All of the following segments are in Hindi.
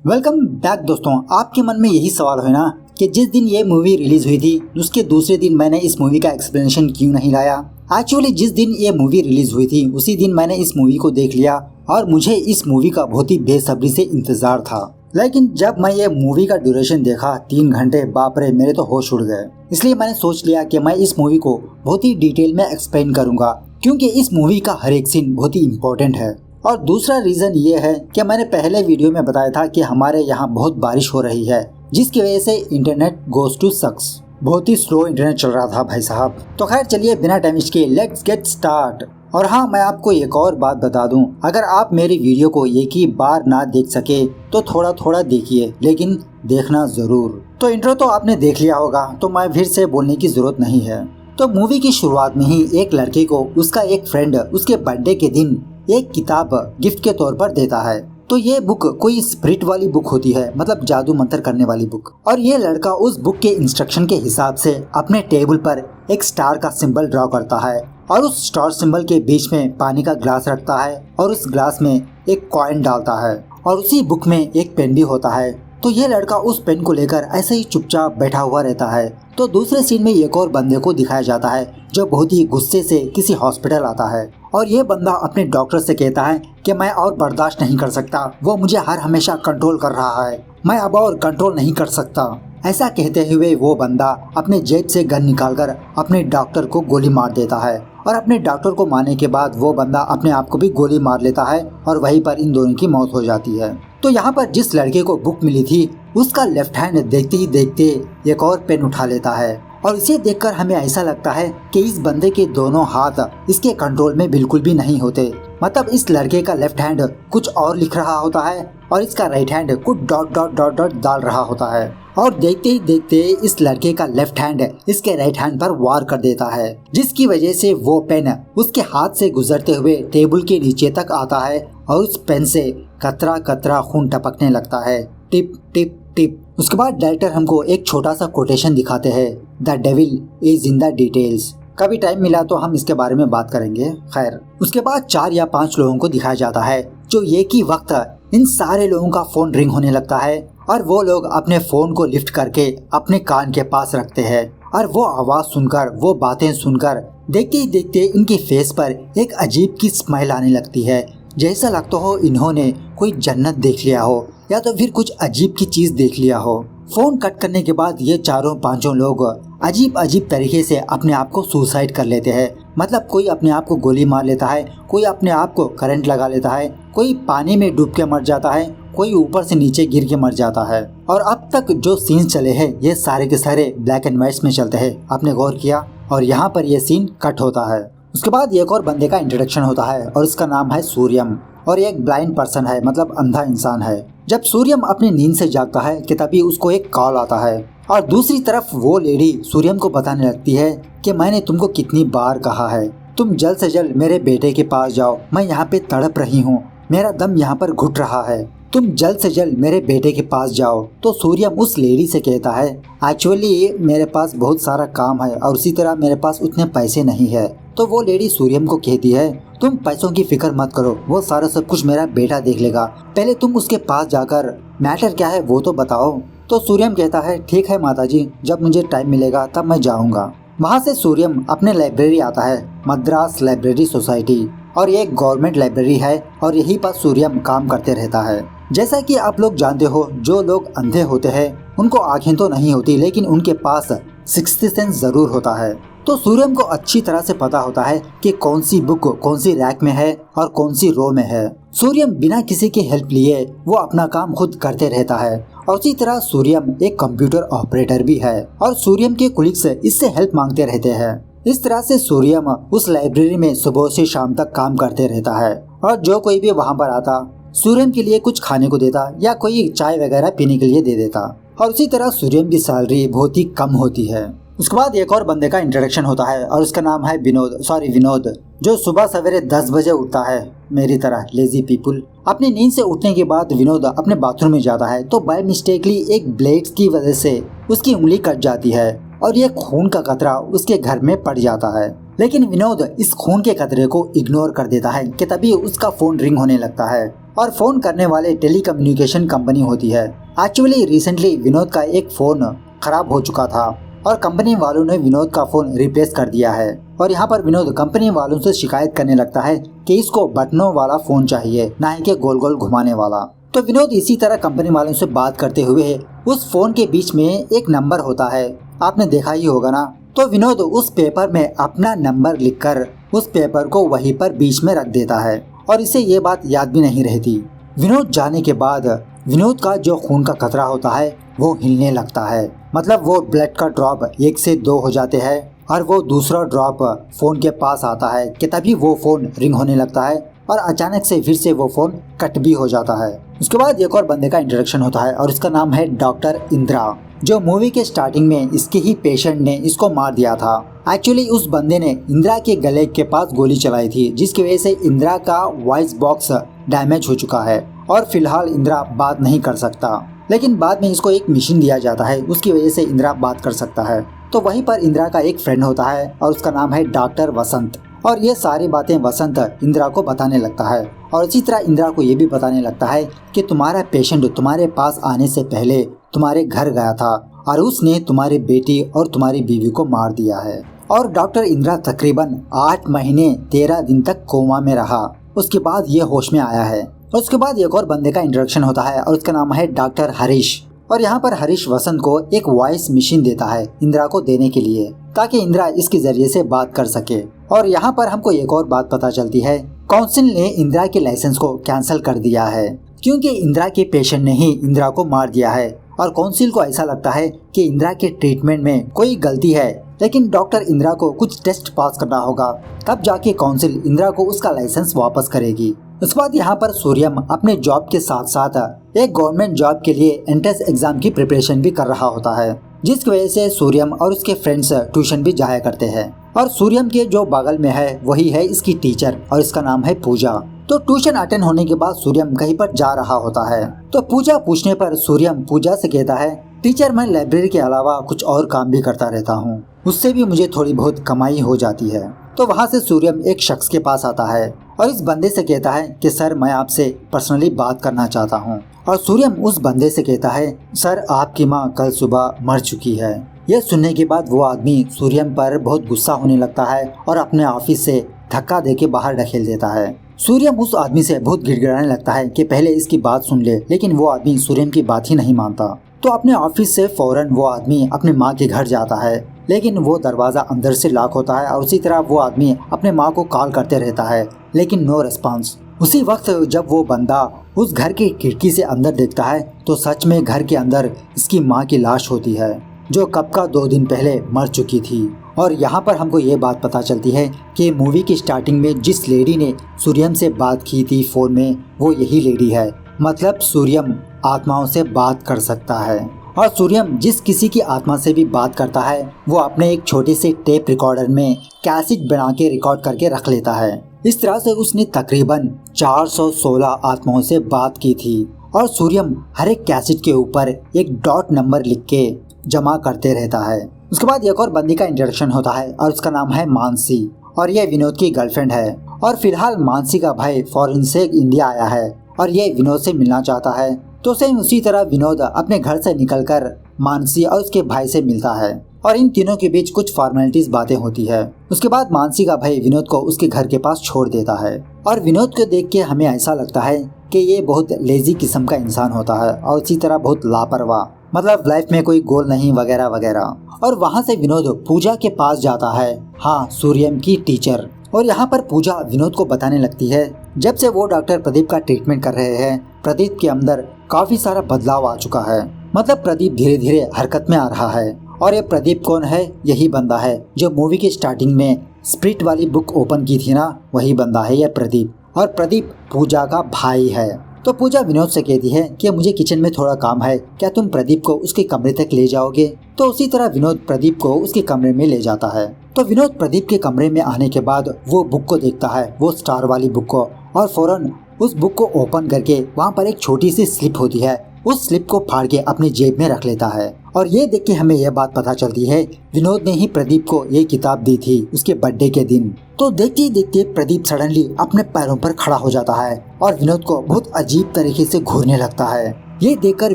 वेलकम बैक दोस्तों। आपके मन में यही सवाल है ना कि जिस दिन ये मूवी रिलीज हुई थी उसके दूसरे दिन मैंने इस मूवी का एक्सप्लेनेशन क्यों नहीं लाया। एक्चुअली जिस दिन ये मूवी रिलीज हुई थी उसी दिन मैंने इस मूवी को देख लिया और मुझे इस मूवी का बहुत ही बेसब्री से इंतजार था। लेकिन जब मैं ये मूवी का ड्यूरेशन देखा 3 घंटे, बाप रे मेरे तो होश उड़ गए। इसलिए मैंने सोच लिया कि मैं इस मूवी को बहुत ही डिटेल में एक्सप्लेन करूंगा क्योंकि इस मूवी का हर एक सीन बहुत ही इम्पोर्टेंट है। और दूसरा रीजन ये है कि मैंने पहले वीडियो में बताया था कि हमारे यहाँ बहुत बारिश हो रही है जिसकी वजह से इंटरनेट गोज टू सक्स। बहुत ही स्लो इंटरनेट चल रहा था भाई साहब। तो खैर चलिए बिना टाइम वेस्ट किए लेट्स गेट स्टार्ट। और हाँ, मैं आपको एक और बात बता दूं, अगर आप मेरी वीडियो को एक ही बार ना देख सके तो थोड़ा थोड़ा देखिए, लेकिन देखना जरूर। तो इंट्रो तो आपने देख लिया होगा तो मैं फिर से बोलने की जरूरत नहीं है। तो मूवी की शुरुआत में ही एक लड़के को उसका एक फ्रेंड उसके बर्थडे के दिन एक किताब गिफ्ट के तौर पर देता है। तो ये बुक कोई स्पिरिट वाली बुक होती है, मतलब जादू मंत्र करने वाली बुक। और ये लड़का उस बुक के इंस्ट्रक्शन के हिसाब से अपने टेबल पर एक स्टार का सिंबल ड्रॉ करता है और उस स्टार सिंबल के बीच में पानी का ग्लास रखता है और उस ग्लास में एक कॉइन डालता है और उसी बुक में एक पेन भी होता है। तो ये लड़का उस पेन को लेकर ऐसे ही चुपचाप बैठा हुआ रहता है। तो दूसरे सीन में एक और बंदे को दिखाया जाता है जो बहुत ही गुस्से से किसी हॉस्पिटल आता है और ये बंदा अपने डॉक्टर से कहता है कि मैं और बर्दाश्त नहीं कर सकता, वो मुझे हर हमेशा कंट्रोल कर रहा है, मैं अब और कंट्रोल नहीं कर सकता। ऐसा कहते हुए वो बंदा अपने जेब से गन निकालकर अपने डॉक्टर को गोली मार देता है और अपने डॉक्टर को मारने के बाद वो बंदा अपने आप को भी गोली मार लेता है और वहीं पर इन दोनों की मौत हो जाती है। तो यहाँ पर जिस लड़के को बुक मिली थी उसका लेफ्ट हैंड देखते ही देखते एक और पेन उठा लेता है और इसे देखकर हमें ऐसा लगता है कि इस बंदे के दोनों हाथ इसके कंट्रोल में बिल्कुल भी नहीं होते। मतलब इस लड़के का लेफ्ट हैंड कुछ और लिख रहा होता है और इसका राइट हैंड कुछ डॉट डॉट डॉट डॉट डाल रहा होता है और देखते ही देखते इस लड़के का लेफ्ट हैंड इसके राइट हैंड पर वार कर देता है, जिसकी वजह से वो पेन उसके हाथ से गुजरते हुए टेबल के नीचे तक आता है और उस पेन से कतरा कतरा खून टपकने लगता है, टिप टिप टिप। उसके बाद डायरेक्टर हमको एक छोटा सा कोटेशन दिखाते हैं, the devil is in the details. कभी टाइम मिला तो हम इसके बारे में बात करेंगे। खैर उसके बाद 4 या 5 लोगों को दिखाया जाता है जो एक ही वक्त इन सारे लोगों का फोन रिंग होने लगता है और वो लोग अपने फोन को लिफ्ट करके अपने कान के पास रखते हैं और वो आवाज सुनकर, वो बातें सुनकर देखते ही देखते इनके फेस पर एक अजीब की स्माइल आने लगती है, जैसा लगता हो इन्होंने कोई जन्नत देख लिया हो या तो फिर कुछ अजीब की चीज देख लिया हो। फोन कट करने के बाद ये 4-5 लोग अजीब अजीब तरीके से अपने आप को सुसाइड कर लेते हैं। मतलब कोई अपने आप को गोली मार लेता है, कोई अपने आप को करंट लगा लेता है, कोई पानी में डूब के मर जाता है, कोई ऊपर से नीचे गिर के मर जाता है। और अब तक जो सीन चले हैं ये सारे के सारे ब्लैक एंड व्हाइट में चलते हैं, आपने गौर किया? और यहाँ पर ये सीन कट होता है। उसके बाद एक और बंदे का इंट्रोडक्शन होता है और इसका नाम है सूर्यम और ये एक ब्लाइंड पर्सन है, मतलब अंधा इंसान है। जब सूर्यम अपनी नींद से जागता है कि तभी उसको एक कॉल आता है और दूसरी तरफ वो लेडी सूर्यम को बताने लगती है कि मैंने तुमको कितनी बार कहा है तुम जल्द से जल्द मेरे बेटे के पास जाओ, मैं यहाँ पे तड़प रही हूँ, मेरा दम यहाँ पर घुट रहा है, तुम जल्द से जल्द मेरे बेटे के पास जाओ। तो सूर्यम उस लेडी से कहता है एक्चुअली मेरे पास बहुत सारा काम है और उसी तरह मेरे पास उतने पैसे नहीं है। तो वो लेडी सूर्यम को कहती है तुम पैसों की फिक्र मत करो, वो सारा सब कुछ मेरा बेटा देख लेगा, पहले तुम उसके पास जाकर मैटर क्या है वो तो बताओ। तो सूर्यम कहता है ठीक है माताजी, जब मुझे टाइम मिलेगा तब मैं जाऊंगा। वहाँ से सूर्यम अपने लाइब्रेरी आता है, मद्रास लाइब्रेरी सोसाइटी, और ये एक गवर्नमेंट लाइब्रेरी है और यहीं पर सूर्यम काम करते रहता है। जैसा कि आप लोग जानते हो जो लोग अंधे होते हैं उनको आंखें तो नहीं होती लेकिन उनके पास सिक्स्थ सेंस जरूर होता है। तो सूर्यम को अच्छी तरह से पता होता है कि कौन सी बुक कौन सी रैक में है और कौन सी रो में है। सूर्यम बिना किसी की हेल्प लिए वो अपना काम खुद करते रहता है और उसी तरह सूर्यम एक कंप्यूटर ऑपरेटर भी है और सूर्यम के कुलीग्स इससे हेल्प मांगते रहते हैं। इस तरह से सूर्यम उस लाइब्रेरी में सुबह से शाम तक काम करते रहता है और जो कोई भी वहाँ पर आता सूर्यम के लिए कुछ खाने को देता या कोई चाय वगैरह पीने के लिए दे देता और उसी तरह सूर्यम की सैलरी बहुत ही कम होती है। उसके बाद एक और बंदे का इंट्रोडक्शन होता है और उसका नाम है विनोद, जो सुबह सवेरे 10 बजे उठता है, मेरी तरह लेजी पीपुल। अपनी नींद से उठने के बाद विनोद अपने बाथरूम में जाता है तो बाय मिस्टेकली एक ब्लेड की वजह से उसकी उंगली कट जाती है और ये खून का कतरा उसके घर में पड़ जाता है। लेकिन विनोद इस खून के कतरे को इग्नोर कर देता है कि तभी उसका फोन रिंग होने लगता है और फोन करने वाले टेलीकम्युनिकेशन कंपनी होती है। एक्चुअली रिसेंटली विनोद का एक फोन खराब हो चुका था और कंपनी वालों ने विनोद का फोन रिप्लेस कर दिया है। और यहाँ पर विनोद कंपनी वालों से शिकायत करने लगता है कि इसको बटनों वाला फोन चाहिए, ना ही कि गोल गोल घुमाने वाला। तो विनोद इसी तरह कंपनी वालों से बात करते हुए उस फोन के बीच में एक नंबर होता है, आपने देखा ही होगा ना। तो विनोद उस पेपर में अपना नंबर लिखकर उस पेपर को वहीं पर बीच में रख देता है और इसे ये बात याद भी नहीं रहती। विनोद जाने के बाद विनोद का जो खून का कतरा होता है वो हिलने लगता है, मतलब वो ब्लड का ड्रॉप 1 से 2 हो जाते हैं और वो दूसरा ड्रॉप फोन के पास आता है कि तभी वो फोन रिंग होने लगता है और अचानक से फिर से वो फोन कट भी हो जाता है। उसके बाद एक और बंदे का इंट्रोडक्शन होता है और इसका नाम है डॉक्टर इंदिरा, जो मूवी के स्टार्टिंग में इसके ही पेशेंट ने इसको मार दिया था। एक्चुअली उस बंदे ने इंदिरा के गले के पास गोली चलाई थी, जिसकी वजह से इंदिरा का वॉइस बॉक्स डैमेज हो चुका है और फिलहाल इंदिरा बात नहीं कर सकता। लेकिन बाद में इसको एक मिशन दिया जाता है, उसकी वजह से इंदिरा बात कर सकता है। तो वहीं पर इंदिरा का एक फ्रेंड होता है और उसका नाम है डॉक्टर वसंत, और ये सारी बातें वसंत इंदिरा को बताने लगता है। और इसी तरह इंदिरा को ये भी बताने लगता है कि तुम्हारा पेशेंट तुम्हारे पास आने से पहले तुम्हारे घर गया था और उसने तुम्हारी बेटी और तुम्हारी बीवी को मार दिया है। और डॉक्टर इंदिरा तकरीबन 8 महीने 13 दिन तक कोमा में रहा, उसके बाद ये होश में आया है। उसके बाद एक और बंदे का इंट्रोडक्शन होता है और उसका नाम है डॉक्टर हरीश। और यहाँ पर हरीश वसंत को एक वॉइस मशीन देता है इंदिरा को देने के लिए, ताकि इंदिरा इसके जरिए से बात कर सके। और यहाँ पर हमको एक और बात पता चलती है, काउंसिल ने इंदिरा के लाइसेंस को कैंसिल कर दिया है क्योंकि इंदिरा के पेशेंट ने ही इंदिरा को मार दिया है। और काउंसिल को ऐसा लगता है कि इंदिरा के ट्रीटमेंट में कोई गलती है, लेकिन डॉक्टर इंदिरा को कुछ टेस्ट पास करना होगा, तब जाके काउंसिल इंदिरा को उसका लाइसेंस वापस करेगी। उसके बाद यहाँ पर सूर्यम अपने जॉब के साथ साथ एक गवर्नमेंट जॉब के लिए एंट्रेंस एग्जाम की प्रिपरेशन भी कर रहा होता है, जिसकी वजह से सूर्यम और उसके फ्रेंड्स ट्यूशन भी जाया करते हैं। और सूर्यम के जो बगल में है वही है इसकी टीचर और इसका नाम है पूजा। तो ट्यूशन अटेंड होने के बाद सूर्यम कहीं पर जा रहा होता है, तो पूजा पूछने पर सूर्यम पूजा से कहता है, टीचर मैं लाइब्रेरी के अलावा कुछ और काम भी करता रहता हूँ, उससे भी मुझे थोड़ी बहुत कमाई हो जाती है। तो वहाँ से सूर्यम एक शख्स के पास आता है और इस बंदे से कहता है कि सर मैं आपसे पर्सनली बात करना चाहता हूँ। और सूर्यम उस बंदे से कहता है, सर आपकी माँ कल सुबह मर चुकी है। यह सुनने के बाद वो आदमी सूर्यम पर बहुत गुस्सा होने लगता है और अपने ऑफिस से धक्का देके बाहर ढकेल देता है। सूर्यम उस आदमी से बहुत गिड़गिड़ाने लगता है कि पहले इसकी बात सुन ले, लेकिन वो आदमी सूर्यम की बात ही नहीं मानता। तो अपने ऑफिस से फौरन वो आदमी अपने माँ के घर जाता है, लेकिन वो दरवाजा अंदर से लॉक होता है और उसी तरह वो आदमी अपने माँ को कॉल करते रहता है, लेकिन नो रिस्पांस। उसी वक्त जब वो बंदा उस घर की खिड़की से अंदर देखता है तो सच में घर के अंदर इसकी माँ की लाश होती है, जो कब का 2 दिन पहले मर चुकी थी। और यहाँ पर हमको ये बात पता चलती है कि मूवी की स्टार्टिंग में जिस लेडी ने सूर्यम से बात की थी फोन में, वो यही लेडी है। मतलब सूर्यम आत्माओं से बात कर सकता है और सूर्यम जिस किसी की आत्मा से भी बात करता है वो अपने एक छोटे से टेप रिकॉर्डर में कैसेट बना के रिकॉर्ड करके रख लेता है। इस तरह से उसने तकरीबन 416 आत्माओं से बात की थी और सूर्यम हर एक कैसेट के ऊपर एक डॉट नंबर लिख के जमा करते रहता है। उसके बाद एक और बंदी का इंट्रोडक्शन होता है और उसका नाम है मानसी और ये विनोद की गर्लफ्रेंड है। और फिलहाल मानसी का भाई फॉरेन से इंडिया आया है और ये विनोद से मिलना चाहता है। तो सेम उसी तरह विनोद अपने घर से निकलकर मानसी और उसके भाई से मिलता है और इन तीनों के बीच कुछ फॉर्मेलिटीज बातें होती है। उसके बाद मानसी का भाई विनोद को उसके घर के पास छोड़ देता है और विनोद को देख के हमें ऐसा लगता है कि ये बहुत लेजी किस्म का इंसान होता है और इसी तरह बहुत लापरवाह, मतलब लाइफ में कोई गोल नहीं वगैरह वगैरह। और वहाँ से विनोद पूजा के पास जाता है, हाँ सूर्यम की टीचर। और यहाँ पर पूजा विनोद को बताने लगती है जब से वो डॉक्टर प्रदीप का ट्रीटमेंट कर रहे हैं, प्रदीप के अंदर काफी सारा बदलाव आ चुका है। मतलब प्रदीप धीरे धीरे हरकत में आ रहा है। और ये प्रदीप कौन है? यही बंदा है जो मूवी के स्टार्टिंग में स्पिरिट वाली बुक ओपन की थी ना, वही बंदा है ये प्रदीप। और प्रदीप पूजा का भाई है। तो पूजा विनोद से कहती है कि मुझे किचन में थोड़ा काम है, क्या तुम प्रदीप को उसके कमरे तक ले जाओगे? तो उसी तरह विनोद प्रदीप को उसके कमरे में ले जाता है। तो विनोद प्रदीप के कमरे में आने के बाद वो बुक को देखता है, वो स्टार वाली बुक को, और फौरन उस बुक को ओपन करके वहाँ पर एक छोटी सी स्लिप होती है, उस स्लिप को फाड़ के अपनी जेब में रख लेता है। और ये देख के हमें यह बात पता चलती है विनोद ने ही प्रदीप को ये किताब दी थी उसके बर्थडे के दिन। तो देखते ही देखते प्रदीप सडनली अपने पैरों पर खड़ा हो जाता है और विनोद को बहुत अजीब तरीके से घूरने लगता है। ये देखकर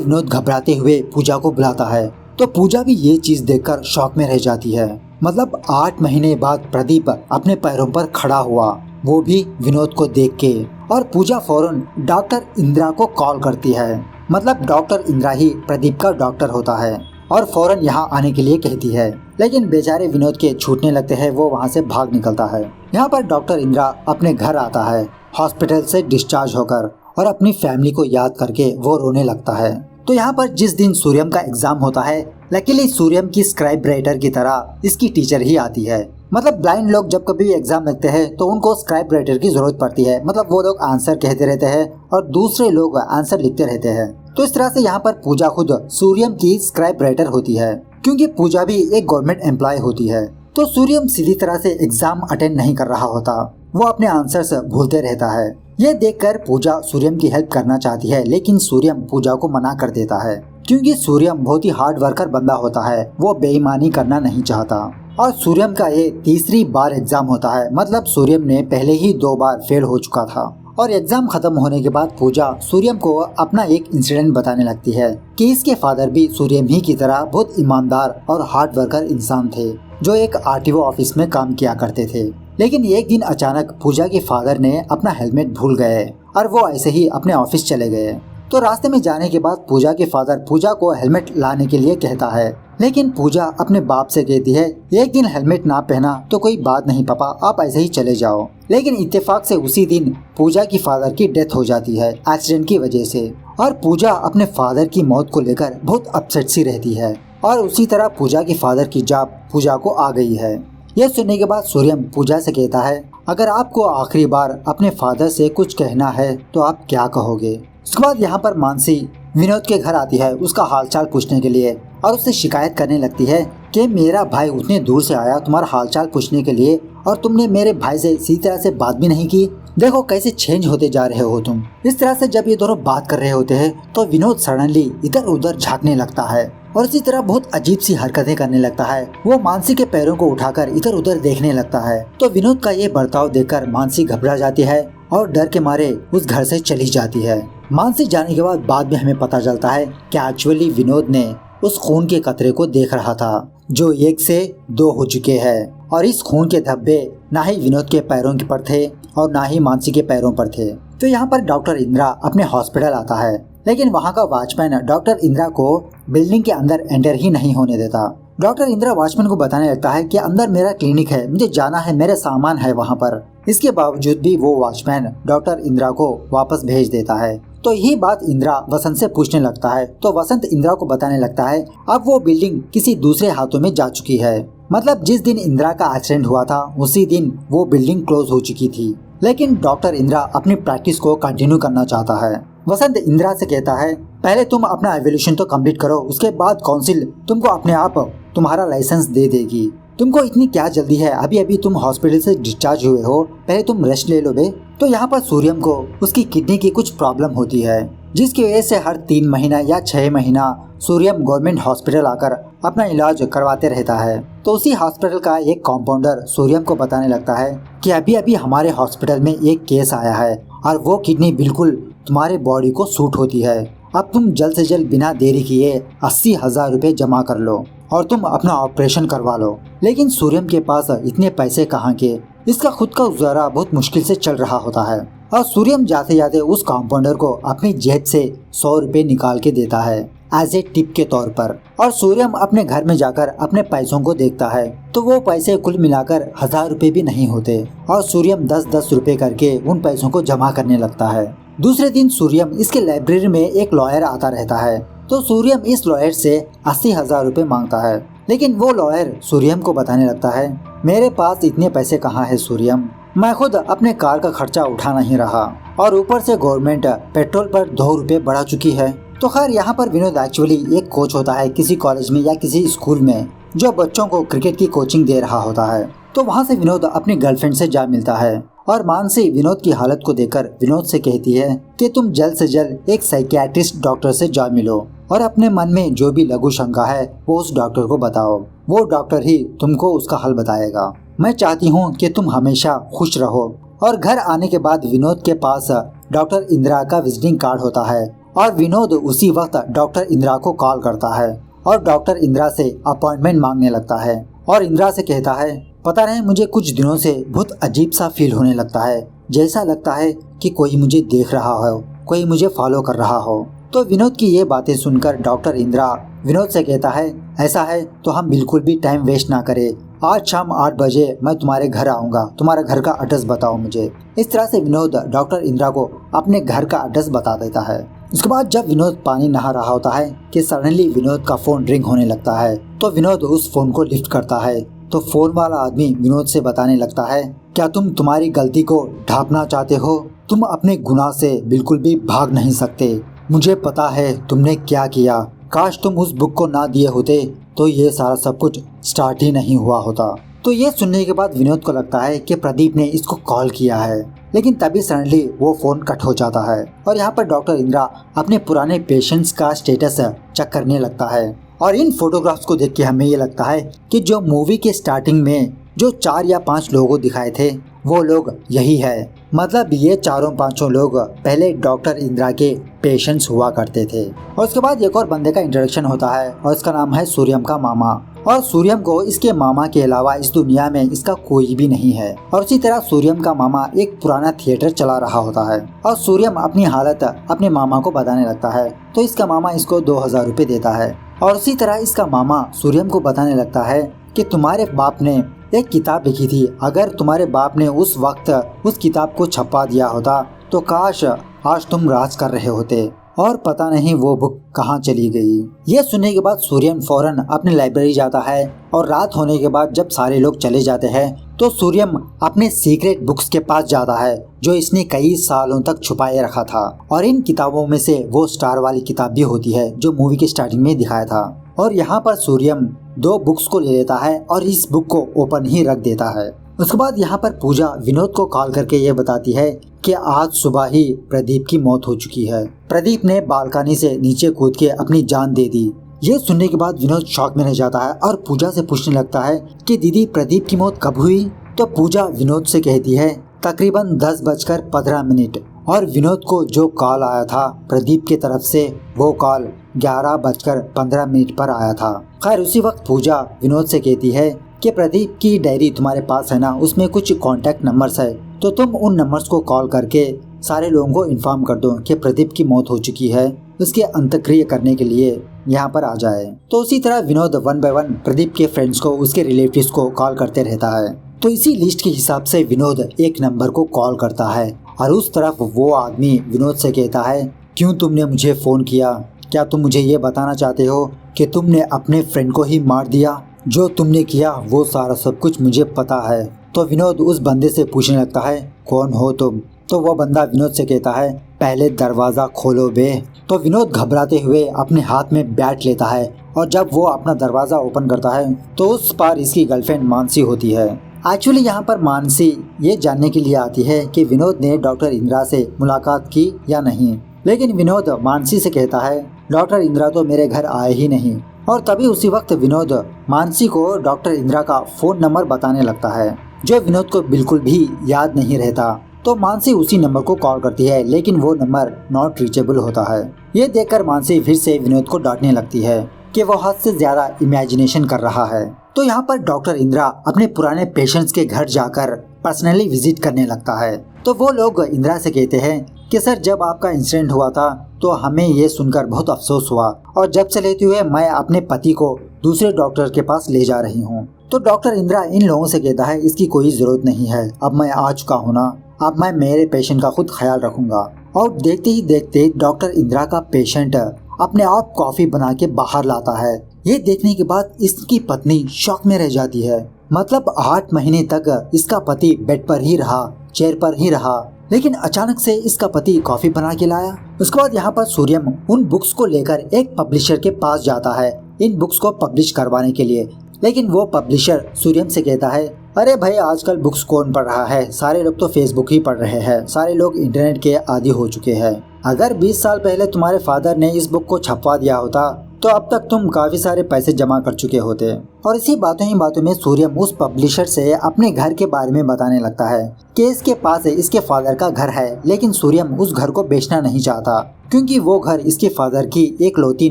विनोद घबराते हुए पूजा को बुलाता है। तो पूजा भी ये चीज देखकर शॉक में रह जाती है। मतलब 8 महीने बाद प्रदीप अपने पैरों पर खड़ा हुआ, वो भी विनोद को देख के। और पूजा फौरन डॉक्टर इंदिरा को कॉल करती है। मतलब डॉक्टर इंदिरा ही प्रदीप का डॉक्टर होता है और फौरन यहाँ आने के लिए कहती है। लेकिन बेचारे विनोद के छूटने लगते हैं, वो वहाँ से भाग निकलता है। यहाँ पर डॉक्टर इंदिरा अपने घर आता है हॉस्पिटल से डिस्चार्ज होकर और अपनी फैमिली को याद करके वो रोने लगता है। तो यहाँ पर जिस दिन सूर्यम का एग्जाम होता है, लकीली सूर्यम की स्क्राइब राइटर की तरह इसकी टीचर ही आती है। मतलब ब्लाइंड लोग जब कभी एग्जाम लिखते हैं तो उनको स्क्राइब राइटर की जरूरत पड़ती है। मतलब वो लोग आंसर कहते रहते हैं और दूसरे लोग आंसर लिखते रहते हैं। तो इस तरह से यहाँ पर पूजा खुद सूर्यम की स्क्राइब राइटर होती है, क्योंकि पूजा भी एक गवर्नमेंट एम्प्लॉय होती है। तो सूर्यम सीधी तरह से एग्जाम अटेंड नहीं कर रहा होता, वो अपने आंसर्स भूलते रहता है। ये देखकर पूजा सूर्यम की हेल्प करना चाहती है, लेकिन सूर्यम पूजा को मना कर देता है, क्योंकि सूर्यम बहुत ही हार्ड वर्कर बंदा होता है, वो बेईमानी करना नहीं चाहता। और सूर्यम का ये तीसरी बार एग्जाम होता है। मतलब सूर्यम ने पहले ही 2 बार फेल हो चुका था। और एग्जाम खत्म होने के बाद पूजा सूर्यम को अपना एक इंसिडेंट बताने लगती है कि इसके फादर भी सूर्यम ही की तरह बहुत ईमानदार और हार्ड वर्कर इंसान थे, जो एक आरटीओ ऑफिस में काम किया करते थे। लेकिन एक दिन अचानक पूजा के फादर ने अपना हेलमेट भूल गए और वो ऐसे ही अपने ऑफिस चले गए। तो रास्ते में जाने के बाद पूजा के फादर पूजा को हेलमेट लाने के लिए कहता है, लेकिन पूजा अपने बाप से कहती है एक दिन हेलमेट ना पहना तो कोई बात नहीं पापा, आप ऐसे ही चले जाओ। लेकिन इत्तेफाक से उसी दिन पूजा की फादर की डेथ हो जाती है एक्सीडेंट की वजह से। और पूजा अपने फादर की मौत को लेकर बहुत अपसेट सी रहती है। और उसी तरह पूजा के फादर की जॉब पूजा को आ गई है। यह सुनने के बाद सूर्यम पूजा से कहता है, अगर आपको आखिरी बार अपने फादर से कुछ कहना है तो आप क्या कहोगे। उसके बाद यहाँ पर मानसी विनोद के घर आती है उसका हालचाल पूछने के लिए और उससे शिकायत करने लगती है कि मेरा भाई उतने दूर से आया तुम्हारा हालचाल पूछने के लिए और तुमने मेरे भाई से सीधी तरह से बात भी नहीं की। देखो कैसे चेंज होते जा रहे हो तुम। इस तरह से जब ये दोनों बात कर रहे होते हैं तो विनोद सडनली इधर उधर झांकने लगता है और इसी तरह बहुत अजीब सी हरकतें करने लगता है। वो मानसी के पैरों को उठाकर इधर उधर देखने लगता है। तो विनोद का ये बर्ताव देखकर मानसी घबरा जाती है और डर के मारे उस घर से चली जाती है। मानसी जाने के बाद में हमें पता चलता है कि एक्चुअली विनोद ने उस खून के कतरे को देख रहा था जो 1 से 2 हो चुके हैं। और इस खून के धब्बे ना ही विनोद के पैरों पर थे और ना ही मानसी के पैरों पर थे। तो यहाँ पर डॉक्टर इंदिरा अपने हॉस्पिटल आता है, लेकिन वहाँ का वॉचमैन डॉक्टर इंदिरा को बिल्डिंग के अंदर एंटर ही नहीं होने देता। डॉक्टर इंदिरा वॉचमैन को बताने लगता है कि अंदर मेरा क्लिनिक है, मुझे जाना है, मेरे सामान है वहाँ पर। इसके बावजूद भी वो वॉचमैन डॉक्टर इंदिरा को वापस भेज देता है। तो यही बात इंदिरा वसंत से पूछने लगता है। तो वसंत इंदिरा को बताने लगता है अब वो बिल्डिंग किसी दूसरे हाथों में जा चुकी है। मतलब जिस दिन इंदिरा का एक्सीडेंट हुआ था उसी दिन वो बिल्डिंग क्लोज हो चुकी थी। लेकिन डॉक्टर इंदिरा अपनी प्रैक्टिस को कंटिन्यू करना चाहता है। वसंत इंदिरा से कहता है पहले तुम अपना एवोल्यूशन तो कंप्लीट करो, उसके बाद काउंसिल तुमको अपने आप तुम्हारा लाइसेंस दे देगी। तुमको इतनी क्या जल्दी है, अभी अभी तुम हॉस्पिटल से डिस्चार्ज हुए हो, पहले तुम रेस्ट ले लो बे। तो यहाँ पर सूर्यम को उसकी किडनी की कुछ प्रॉब्लम होती है, जिसकी वजह से हर 3 महीना या 6 महीना सूर्यम गवर्नमेंट हॉस्पिटल आकर अपना इलाज करवाते रहता है। तो उसी हॉस्पिटल का एक कंपाउंडर सूर्यम को बताने लगता है कि अभी अभी हमारे हॉस्पिटल में एक केस आया है और वो किडनी बिल्कुल तुम्हारे बॉडी को सूट होती है। अब तुम जल्द से जल्द बिना देरी किए 80,000 रुपए जमा कर लो और तुम अपना ऑपरेशन करवा लो। लेकिन सूर्यम के पास इतने पैसे कहाँ के, इसका खुद का गुजारा बहुत मुश्किल से चल रहा होता है। और सूर्यम जाते जाते उस कंपाउंडर को अपनी जेब से 100 रुपए निकाल के देता है एज ए टिप के तौर पर। और सूर्यम अपने घर में जाकर अपने पैसों को देखता है तो वो पैसे कुल मिलाकर 1000 रुपए भी नहीं होते। और सूर्यम 10-10 रुपए करके उन पैसों को जमा करने लगता है। दूसरे दिन सूर्यम इसके लाइब्रेरी में एक लॉयर आता रहता है। तो सूर्यम इस लॉयर से 80,000 रुपए मांगता है। लेकिन वो लॉयर सूर्यम को बताने लगता है मेरे पास इतने पैसे कहाँ है सूर्यम, मैं खुद अपने कार का खर्चा उठा नहीं रहा और ऊपर से गवर्नमेंट पेट्रोल पर 2 रुपए बढ़ा चुकी है। तो खैर यहाँ पर विनोद एक्चुअली एक कोच होता है किसी कॉलेज में या किसी स्कूल में जो बच्चों को क्रिकेट की कोचिंग दे रहा होता है। तो वहाँ से विनोद अपनी गर्लफ्रेंड से जा मिलता है और मानसी विनोद की हालत को देखकर विनोद से कहती है कि तुम जल्द से जल्द एक साइकियाट्रिस्ट डॉक्टर से जा मिलो और अपने मन में जो भी लघु शंका है वो उस डॉक्टर को बताओ, वो डॉक्टर ही तुमको उसका हल बताएगा। मैं चाहती हूँ कि तुम हमेशा खुश रहो। और घर आने के बाद विनोद के पास डॉक्टर इंदिरा का विजिटिंग कार्ड होता है और विनोद उसी वक्त डॉक्टर इंदिरा को कॉल करता है और डॉक्टर इंदिरा से अपॉइंटमेंट मांगने लगता है और इंदिरा से कहता है, पता नहीं मुझे कुछ दिनों से बहुत अजीब सा फील होने लगता है, जैसा लगता है कि कोई मुझे देख रहा हो, कोई मुझे फॉलो कर रहा हो। तो विनोद की ये बातें सुनकर डॉक्टर इंदिरा विनोद से कहता है, ऐसा है तो हम बिल्कुल भी टाइम वेस्ट ना करें, आज शाम 8 बजे मैं तुम्हारे घर आऊँगा, तुम्हारा घर का एड्रेस बताओ मुझे। इस तरह से विनोद डॉक्टर इंदिरा को अपने घर का एड्रेस बता देता है। उसके बाद जब विनोद पानी नहा रहा होता है कि सडनली विनोद का फोन रिंग होने लगता है। तो विनोद उस फोन को लिफ्ट करता है तो फोन वाला आदमी विनोद से बताने लगता है, क्या तुम तुम्हारी गलती को ढांपना चाहते हो? तुम अपने गुनाह से बिल्कुल भी भाग नहीं सकते। मुझे पता है तुमने क्या किया, काश तुम उस बुक को ना दिए होते तो ये सारा सब कुछ स्टार्ट ही नहीं हुआ होता। तो ये सुनने के बाद विनोद को लगता है कि प्रदीप ने इसको कॉल किया है, लेकिन तभी सडनली वो फोन कट हो जाता है और यहाँ पर डॉक्टर इंदिरा अपने पुराने पेशेंट्स का स्टेटस चेक करने लगता है। और इन फोटोग्राफ्स को देख के हमें ये लगता है कि जो मूवी के स्टार्टिंग में जो 4 या 5 लोगों दिखाए थे वो लोग यही है, मतलब ये चारों पांचों लोग पहले डॉक्टर इंदिरा के पेशेंट्स हुआ करते थे। और उसके बाद एक और बंदे का इंट्रोडक्शन होता है और इसका नाम है सूर्यम का मामा। और सूर्यम को इसके मामा के अलावा इस दुनिया में इसका कोई भी नहीं है। और उसी तरह सूर्यम का मामा एक पुराना थिएटर चला रहा होता है और सूर्यम अपनी हालत अपने मामा को बताने लगता है तो इसका मामा इसको 2000 रुपए देता है। और उसी तरह इसका मामा सूर्यम को बताने लगता है कि तुम्हारे बाप ने एक किताब लिखी थी, अगर तुम्हारे बाप ने उस वक्त उस किताब को छपवा दिया होता तो काश आज तुम राज कर रहे होते। और पता नहीं वो बुक कहाँ चली गई। ये सुनने के बाद सूर्यम फौरन अपने लाइब्रेरी जाता है और रात होने के बाद जब सारे लोग चले जाते हैं तो सूर्यम अपने सीक्रेट बुक्स के पास जाता है जो इसने कई सालों तक छुपाए रखा था। और इन किताबों में से वो स्टार वाली किताब भी होती है जो मूवी के स्टार्टिंग में दिखाया था। और यहाँ पर सूर्यम 2 बुक्स को ले लेता है और इस बुक को ओपन ही रख देता है। उसके बाद यहाँ पर पूजा विनोद को कॉल करके ये बताती है कि आज सुबह ही प्रदीप की मौत हो चुकी है। प्रदीप ने बालकनी से नीचे कूद के अपनी जान दे दी। ये सुनने के बाद विनोद शॉक में रह जाता है और पूजा से पूछने लगता है कि दीदी प्रदीप की मौत कब हुई? तो पूजा विनोद से कहती है तकरीबन 10:15। और विनोद को जो कॉल आया था प्रदीप की तरफ से वो कॉल 11:15 पर आया था। खैर उसी वक्त पूजा विनोद से कहती है कि प्रदीप की डायरी तुम्हारे पास है ना, उसमें कुछ कॉन्टैक्ट नंबर्स है, तो तुम उन नंबर्स को कॉल करके सारे लोगों को इन्फॉर्म कर दो कि प्रदीप की मौत हो चुकी है, उसके अंत्यक्रिया करने के लिए यहाँ पर आ जाए। तो उसी तरह विनोद 1 बाय 1 प्रदीप के फ्रेंड्स को, उसके रिलेटिव्स को कॉल करते रहता है। तो इसी लिस्ट के हिसाब से विनोद एक नंबर को कॉल करता है और उस तरफ वो आदमी विनोद से कहता है, क्यों तुमने मुझे फ़ोन किया? क्या तुम मुझे ये बताना चाहते हो कि तुमने अपने फ्रेंड को ही मार दिया? जो तुमने किया वो सारा सब कुछ मुझे पता है। तो विनोद उस बंदे से पूछने लगता है, कौन हो तुम? तो वो बंदा विनोद से कहता है, पहले दरवाज़ा खोलो बे। तो विनोद घबराते हुए अपने हाथ में बैट लेता है और जब वो अपना दरवाज़ा ओपन करता है तो उस पार इसकी गर्लफ्रेंड मानसी होती है। एक्चुअली यहाँ पर मानसी ये जानने के लिए आती है कि विनोद ने डॉक्टर इंदिरा से मुलाकात की या नहीं, लेकिन विनोद मानसी से कहता है डॉक्टर इंदिरा तो मेरे घर आए ही नहीं। और तभी उसी वक्त विनोद मानसी को डॉक्टर इंदिरा का फ़ोन नंबर बताने लगता है जो विनोद को बिल्कुल भी याद नहीं रहता। तो मानसी उसी नंबर को कॉल करती है लेकिन वो नंबर नॉट रीचेबल होता है। ये देखकर मानसी फिर से विनोद को डांटने लगती है कि वो हद से ज़्यादा इमेजिनेशन कर रहा है। तो यहाँ पर डॉक्टर इंदिरा अपने पुराने पेशेंट्स के घर जाकर पर्सनली विजिट करने लगता है। तो वो लोग इंदिरा से कहते हैं कि सर जब आपका इंसिडेंट हुआ था तो हमें ये सुनकर बहुत अफसोस हुआ और जब से लेते हुए मैं अपने पति को दूसरे डॉक्टर के पास ले जा रही हूँ। तो डॉक्टर इंदिरा इन लोगों से कहता है इसकी कोई ज़रूरत नहीं है, अब मैं आ चुका हूँ ना, अब मैं मेरे पेशेंट का खुद ख्याल रखूँगा। और देखते ही देखते डॉक्टर इंदिरा का पेशेंट अपने आप कॉफ़ी बना के बाहर लाता है। ये देखने के बाद इसकी पत्नी शॉक में रह जाती है। मतलब 8 महीने तक इसका पति बेड पर ही रहा, चेयर पर ही रहा, लेकिन अचानक से इसका पति कॉफी बना के लाया। उसके बाद यहाँ पर सूर्यम उन बुक्स को लेकर एक पब्लिशर के पास जाता है इन बुक्स को पब्लिश करवाने के लिए, लेकिन वो पब्लिशर सूर्यम से कहता है अरे भाई आजकल बुक्स कौन पढ़ रहा है, सारे लोग तो फेसबुक ही पढ़ रहे हैं, सारे लोग इंटरनेट के आदी हो चुके हैं। अगर 20 साल पहले तुम्हारे फादर ने इस बुक को छपवा दिया होता तो अब तक तुम काफी सारे पैसे जमा कर चुके होते। और इसी बातों ही बातों में सूर्यम उस पब्लिशर से अपने घर के बारे में बताने लगता है कि इसके पास इसके फादर का घर है, लेकिन सूर्यम उस घर को बेचना नहीं चाहता क्योंकि वो घर इसके फादर की एकलौती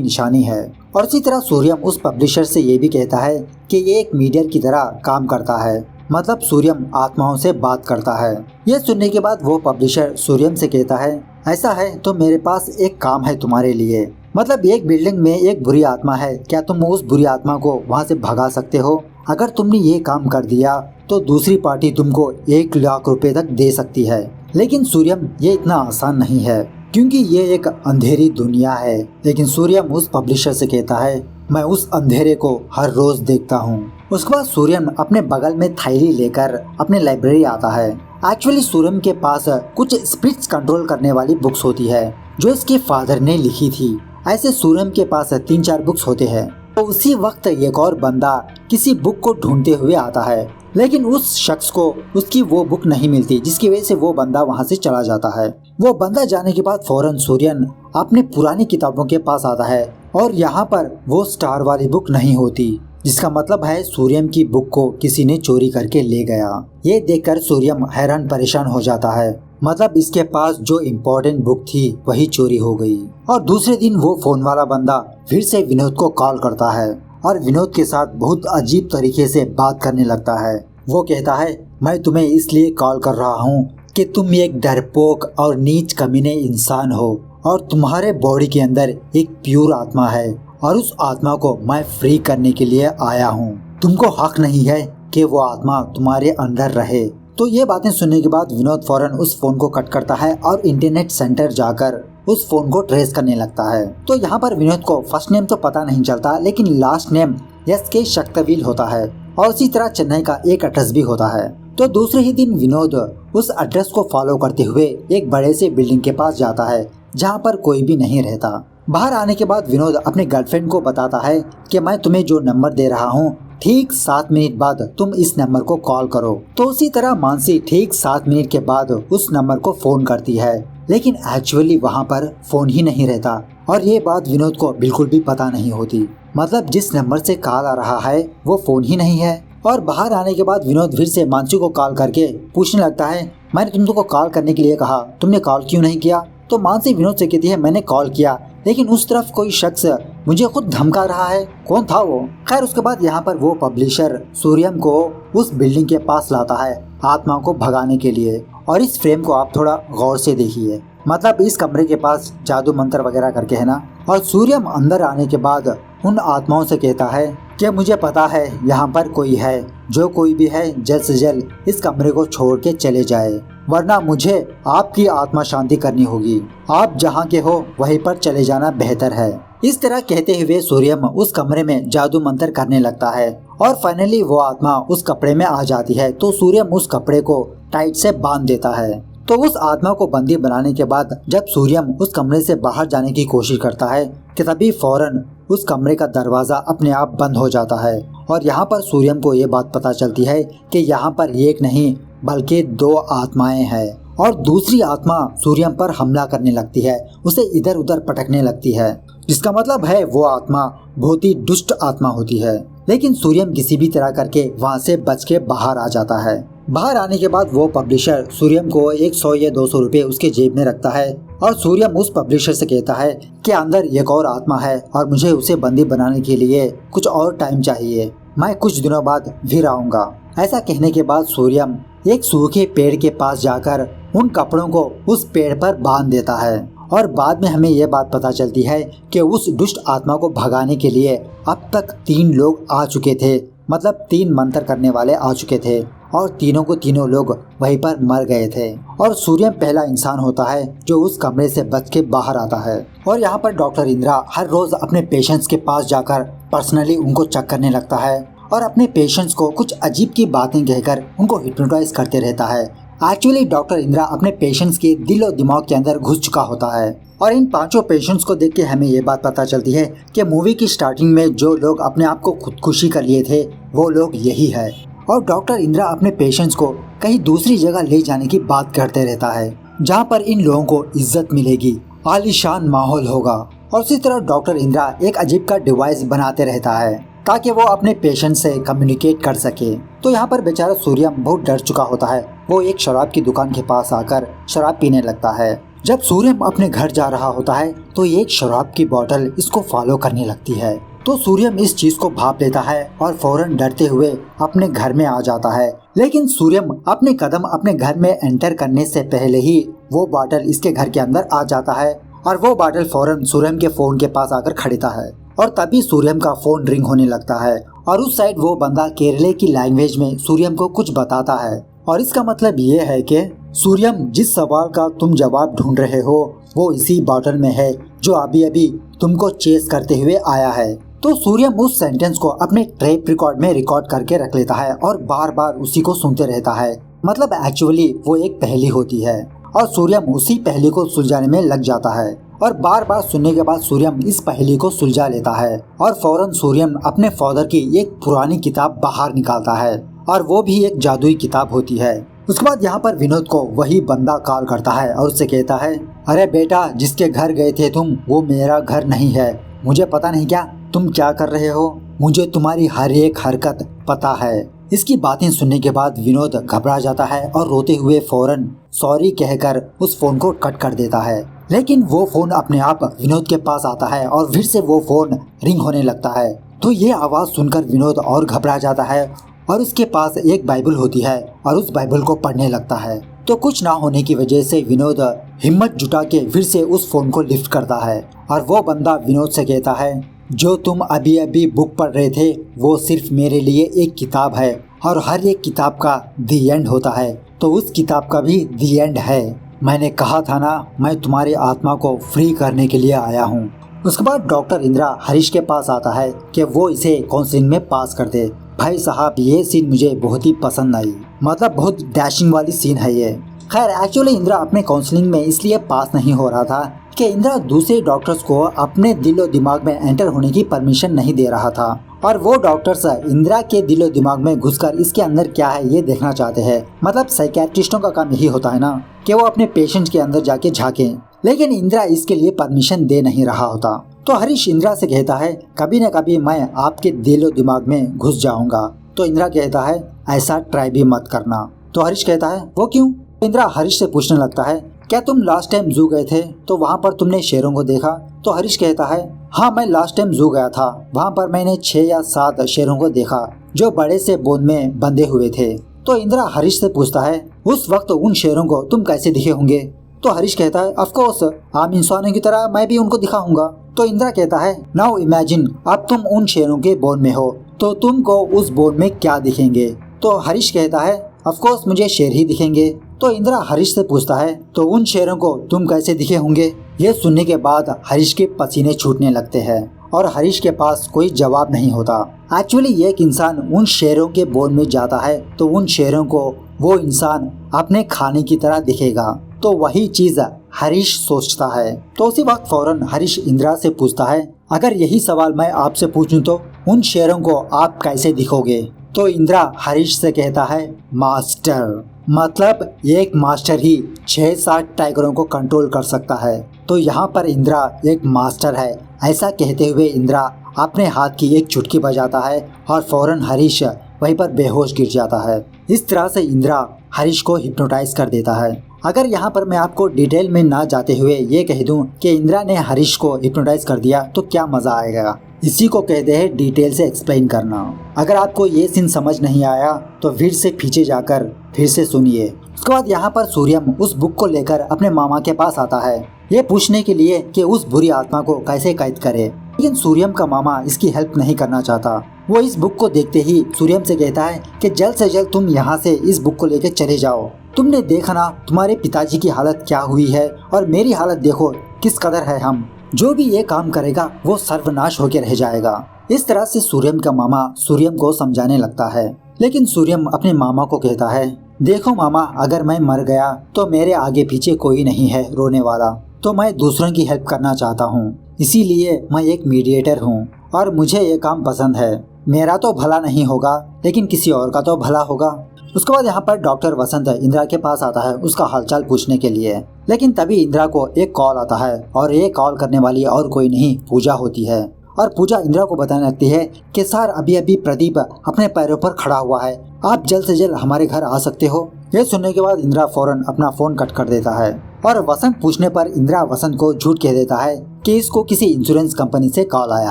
निशानी है। और इसी तरह सूर्यम उस पब्लिशर से ये भी कहता है कि ये एक मीडियर की तरह काम करता है, मतलब सूर्यम आत्माओं से बात करता है। ये सुनने के बाद वो पब्लिशर सूर्यम से कहता है, ऐसा है तो मेरे पास एक काम है तुम्हारे लिए। मतलब एक बिल्डिंग में एक बुरी आत्मा है, क्या तुम उस बुरी आत्मा को वहाँ से भगा सकते हो? अगर तुमने ये काम कर दिया तो दूसरी पार्टी तुमको 1 लाख रुपए तक दे सकती है। लेकिन सूर्यम ये इतना आसान नहीं है क्योंकि ये एक अंधेरी दुनिया है। लेकिन सूर्यम उस पब्लिशर से कहता है, मैं उस अंधेरे को हर रोज देखता हूँ। उसके बाद सूर्यम अपने बगल में थैली लेकर अपने लाइब्रेरी आता है। एक्चुअली सूर्यम के पास कुछ स्पिरिट्स कंट्रोल करने वाली बुक्स होती है जो इसके फादर ने लिखी थी। ऐसे सूर्यम के पास 3-4 बुक्स होते हैं। तो उसी वक्त एक और बंदा किसी बुक को ढूंढते हुए आता है, लेकिन उस शख्स को उसकी वो बुक नहीं मिलती, जिसकी वजह से वो बंदा वहाँ से चला जाता है। वो बंदा जाने के बाद फौरन सूर्यम अपने पुरानी किताबों के पास आता है और यहाँ पर वो स्टार वाली बुक नहीं होती, जिसका मतलब है सूर्यम की बुक को किसी ने चोरी करके ले गया। ये देखकर सूर्यम हैरान परेशान हो जाता है, मतलब इसके पास जो इम्पोर्टेंट बुक थी वही चोरी हो गई। और दूसरे दिन वो फोन वाला बंदा फिर से विनोद को कॉल करता है और विनोद के साथ बहुत अजीब तरीके से बात करने लगता है। वो कहता है, मैं तुम्हें इसलिए कॉल कर रहा हूँ कि तुम एक डरपोक और नीच कमीने इंसान हो और तुम्हारे बॉडी के अंदर एक प्योर आत्मा है और उस आत्मा को मैं फ्री करने के लिए आया हूँ। तुमको हक नहीं है कि वो आत्मा तुम्हारे अंदर रहे। तो ये बातें सुनने के बाद विनोद फौरन उस फोन को कट करता है और इंटरनेट सेंटर जाकर उस फोन को ट्रेस करने लगता है। तो यहाँ पर विनोद को फर्स्ट नेम तो पता नहीं चलता, लेकिन लास्ट नेम SK शक्तवील होता है और उसी तरह चेन्नई का एक एड्रेस भी होता है। तो दूसरे ही दिन विनोद उस एड्रेस को फॉलो करते हुए एक बड़े से बिल्डिंग के पास जाता है जहाँ पर कोई भी नहीं रहता। बाहर आने के बाद विनोद अपने गर्लफ्रेंड को बताता है कि मैं तुम्हें जो नंबर दे रहा हूँ ठीक 7 मिनट बाद तुम इस नंबर को कॉल करो। तो उसी तरह मानसी ठीक 7 मिनट के बाद उस नंबर को फोन करती है, लेकिन एक्चुअली वहाँ पर फोन ही नहीं रहता और ये बात विनोद को बिल्कुल भी पता नहीं होती। मतलब जिस नंबर से कॉल आ रहा है वो फोन ही नहीं है। और बाहर आने के बाद विनोद फिर से मानसी को कॉल करके पूछने लगता है, मैंने तुमको कॉल करने के लिए कहा, तुमने कॉल क्यों नहीं किया? तो मानसी विनोद से कहती है, मैंने कॉल किया लेकिन उस तरफ कोई शख्स मुझे खुद धमका रहा है, कौन था वो? खैर उसके बाद यहाँ पर वो पब्लिशर सूर्यम को उस बिल्डिंग के पास लाता है आत्मा को भगाने के लिए। और इस फ्रेम को आप थोड़ा गौर से देखिए, मतलब इस कमरे के पास जादू मंत्र वगैरह करके है ना। और सूर्यम अंदर आने के बाद उन आत्माओं से कहता है कि मुझे पता है यहाँ पर कोई है, जो कोई भी है जल्द से जल्द इस कमरे को छोड़ के चले जाए, वरना मुझे आपकी आत्मा शांति करनी होगी। आप जहाँ के हो वहीं पर चले जाना बेहतर है। इस तरह कहते हुए सूर्यम उस कमरे में जादू मंत्र करने लगता है और फाइनली वो आत्मा उस कपड़े में आ जाती है। तो सूर्यम उस कपड़े को टाइट से बांध देता है। तो उस आत्मा को बंदी बनाने के बाद जब सूर्यम उस कमरे से बाहर जाने की कोशिश करता है कि तभी फौरन उस कमरे का दरवाजा अपने आप बंद हो जाता है। और यहाँ पर सूर्यम को ये बात पता चलती है कि यहाँ पर एक नहीं बल्कि 2 आत्माएं हैं और दूसरी आत्मा सूर्यम पर हमला करने लगती है, उसे इधर उधर पटकने लगती है, जिसका मतलब है वो आत्मा बहुत ही दुष्ट आत्मा होती है। लेकिन सूर्यम किसी भी तरह करके वहाँ से बच के बाहर आ जाता है। बाहर आने के बाद वो पब्लिशर सूर्यम को 100 या 200 रुपए उसके जेब में रखता है और सूर्यम उस पब्लिशर से कहता है कि अंदर एक और आत्मा है और मुझे उसे बंदी बनाने के लिए कुछ और टाइम चाहिए, मैं कुछ दिनों बाद फिर आऊँगा। ऐसा कहने के बाद सूर्यम एक सूखे पेड़ के पास जाकर उन कपड़ों को उस पेड़ पर बांध देता है। और बाद में हमें यह बात पता चलती है कि उस दुष्ट आत्मा को भगाने के लिए अब तक 3 लोग आ चुके थे, मतलब 3 मंत्र करने वाले आ चुके थे और तीनों को तीनों लोग वहीं पर मर गए थे। और सूर्यम पहला इंसान होता है जो उस कमरे से बच के बाहर आता है। और यहाँ पर डॉक्टर इंदिरा हर रोज अपने पेशेंट्स के पास जाकर पर्सनली उनको चेक करने लगता है और अपने पेशेंट्स को कुछ अजीब की बातें कहकर उनको हिप्नोटाइज करते रहता है। एक्चुअली डॉक्टर इंदिरा अपने पेशेंट्स के दिल और दिमाग के अंदर घुस चुका होता है। और इन 5 पेशेंट्स को देख के हमें ये बात पता चलती है कि मूवी की स्टार्टिंग में जो लोग अपने आप को खुदकुशी कर लिए थे वो लोग यही है। और डॉक्टर इंदिरा अपने पेशेंट्स को कहीं दूसरी जगह ले जाने की बात करते रहता है जहाँ पर इन लोगों को इज्जत मिलेगी, आलीशान माहौल होगा। और उसी तरह डॉक्टर इंदिरा एक अजीब का डिवाइस बनाते रहता है ताकि वो अपने पेशेंट से कम्युनिकेट कर सके। तो यहाँ पर बेचारा सूर्यम बहुत डर चुका होता है। वो एक शराब की दुकान के पास आकर शराब पीने लगता है। जब सूर्यम अपने घर जा रहा होता है तो एक शराब की बोतल इसको फॉलो करने लगती है। तो सूर्यम इस चीज को भाप लेता है और फौरन डरते हुए अपने घर में आ जाता है। लेकिन सूर्यम अपने कदम अपने घर में एंटर करने से पहले ही वो बॉटल इसके घर के अंदर आ जाता है और वो बॉटल फौरन सूर्यम के फोन के पास आकर खड़ीता है। और तभी सूर्यम का फोन रिंग होने लगता है और उस साइड वो बंदा केरले की लैंग्वेज में सूर्यम को कुछ बताता है। और इसका मतलब ये है कि सूर्यम, जिस सवाल का तुम जवाब ढूंढ रहे हो वो इसी बॉटल में है जो अभी अभी तुमको चेस करते हुए आया है। तो सूर्यम उस सेंटेंस को अपने टेप रिकॉर्ड में रिकॉर्ड करके रख लेता है और बार बार उसी को सुनते रहता है। मतलब एक्चुअली वो एक पहेली होती है और सूर्यम उसी पहेली को सुलझाने में लग जाता है। और बार बार सुनने के बाद सूर्यम इस पहेली को सुलझा लेता है और फौरन सूर्यम अपने फादर की एक पुरानी किताब बाहर निकालता है और वो भी एक जादुई किताब होती है। उसके बाद यहाँ पर विनोद को वही बंदा कॉल करता है और उससे कहता है, अरे बेटा, जिसके घर गए थे तुम वो मेरा घर नहीं है। मुझे पता नहीं क्या तुम क्या कर रहे हो, मुझे तुम्हारी हर एक हरकत पता है। इसकी बातें सुनने के बाद विनोद घबरा जाता है और रोते हुए फौरन सॉरी कहकर उस फोन को कट कर देता है। लेकिन वो फोन अपने आप विनोद के पास आता है और फिर से वो फोन रिंग होने लगता है। तो ये आवाज सुनकर विनोद और घबरा जाता है और उसके पास एक बाइबल होती है और उस बाइबल को पढ़ने लगता है। तो कुछ ना होने की वजह से विनोद हिम्मत जुटा के फिर से उस फोन को लिफ्ट करता है और वो बंदा विनोद से कहता है, जो तुम अभी अभी बुक पढ़ रहे थे वो सिर्फ मेरे लिए एक किताब है और हर एक किताब का दी एंड होता है, तो उस किताब का भी दी एंड है। मैंने कहा था ना, मैं तुम्हारी आत्मा को फ्री करने के लिए आया हूँ। उसके बाद डॉक्टर इंदिरा हरीश के पास आता है कि वो इसे काउंसलिंग में पास कर दे। भाई साहब, ये सीन मुझे बहुत ही पसंद आई। मतलब बहुत डैशिंग वाली सीन है ये। खैर एक्चुअली इंदिरा अपने काउंसलिंग में इसलिए पास नहीं हो रहा था कि इंदिरा दूसरे डॉक्टर्स को अपने दिलो दिमाग में एंटर होने की परमिशन नहीं दे रहा था और वो डॉक्टर्स इंदिरा के दिलो दिमाग में घुसकर इसके अंदर क्या है ये देखना चाहते हैं। मतलब साइकियाट्रिस्टों का काम यही होता है ना कि वो अपने पेशेंट के अंदर जाके झांकें, लेकिन इंदिरा इसके लिए परमिशन दे नहीं रहा होता। तो हरीश इंदिरा से कहता है, कभी न कभी मैं आपके दिलो दिमाग में घुस जाऊंगा। तो इंदिरा कहता है, ऐसा ट्राई भी मत करना। तो हरीश कहता है, वो क्यों? इंदिरा हरीश से पूछने लगता है, क्या तुम लास्ट टाइम जू गए थे तो वहाँ पर तुमने शेरों को देखा? तो हरीश कहता है, हाँ मैं लास्ट टाइम जू गया था, वहाँ पर मैंने 6 या 7 शेरों को देखा जो बड़े से बोन में बंधे हुए थे। तो इंदिरा हरीश से पूछता है, उस वक्त उन शेरों को तुम कैसे दिखे होंगे? तो हरीश कहता है, ऑफ कोर्स आम इंसानों की तरह मैं भी उनको दिखाऊंगा। तो इंदिरा कहता है, नाउ इमेजिन अब तुम उन शेरों के बोन में हो तो तुमको उस बोन में क्या दिखेंगे? तो हरीश कहता है, ऑफ कोर्स मुझे शेर ही दिखेंगे। तो इंदिरा हरीश से पूछता है, तो उन शेरों को तुम कैसे दिखे होंगे? ये सुनने के बाद हरीश के पसीने छूटने लगते हैं और हरीश के पास कोई जवाब नहीं होता। एक्चुअली एक इंसान उन शेरों के बोन में जाता है तो उन शेरों को वो इंसान अपने खाने की तरह दिखेगा। तो वही चीज हरीश सोचता है। तो उसी वक्त फौरन हरीश इंदिरा से पूछता है, अगर यही सवाल मैं आपसे पूछूं तो उन शेरों को आप कैसे दिखोगे? तो इंदिरा हरीश से कहता है, मास्टर। मतलब एक मास्टर ही 6-7 टाइगरों को कंट्रोल कर सकता है। तो यहाँ पर इंदिरा एक मास्टर है। ऐसा कहते हुए इंदिरा अपने हाथ की एक चुटकी बजाता है और फौरन हरीश वहीं पर बेहोश गिर जाता है। इस तरह से इंदिरा हरीश को हिप्नोटाइज कर देता है। अगर यहाँ पर मैं आपको डिटेल में ना जाते हुए ये कह दूं कि इंदिरा ने हरीश को हिप्नोटाइज कर दिया तो क्या मजा आएगा। इसी को कहते हैं डिटेल से एक्सप्लेन करना। अगर आपको ये सीन समझ नहीं आया तो फिर से पीछे जाकर फिर से सुनिए। उसके बाद यहाँ पर सूर्यम उस बुक को लेकर अपने मामा के पास आता है ये पूछने के लिए कि उस बुरी आत्मा को कैसे कैद करे। लेकिन सूर्यम का मामा इसकी हेल्प नहीं करना चाहता। वो इस बुक को देखते ही सूर्यम से कहता है कि जल्द से जल्द तुम यहाँ से इस बुक को लेकर चले जाओ। तुमने देखा ना तुम्हारे पिताजी की हालत क्या हुई है और मेरी हालत देखो किस कदर है। हम जो भी ये काम करेगा वो सर्वनाश होकर रह जाएगा। इस तरह से सूर्यम का मामा सूर्यम को समझाने लगता है। लेकिन सूर्यम अपने मामा को कहता है, देखो मामा, अगर मैं मर गया तो मेरे आगे पीछे कोई नहीं है रोने वाला। तो मैं दूसरों की हेल्प करना चाहता हूँ, इसीलिए मैं एक मीडिएटर हूँ और मुझे ये काम पसंद है। मेरा तो भला नहीं होगा लेकिन किसी और का तो भला होगा। उसके बाद यहाँ पर डॉक्टर वसंत इंदिरा के पास आता है उसका हालचाल पूछने के लिए, लेकिन तभी इंदिरा को एक कॉल आता है और ये कॉल करने वाली और कोई नहीं पूजा होती है। और पूजा इंदिरा को बताने लगती है कि सर अभी अभी प्रदीप अपने पैरों पर खड़ा हुआ है, आप जल्द से जल्द हमारे घर आ सकते हो। ये सुनने के बाद इंदिरा फौरन अपना फोन कट कर देता है और वसंत पूछने पर इंदिरा वसंत को झूठ कह देता है कि इसको किसी इंश्योरेंस कंपनी से कॉल आया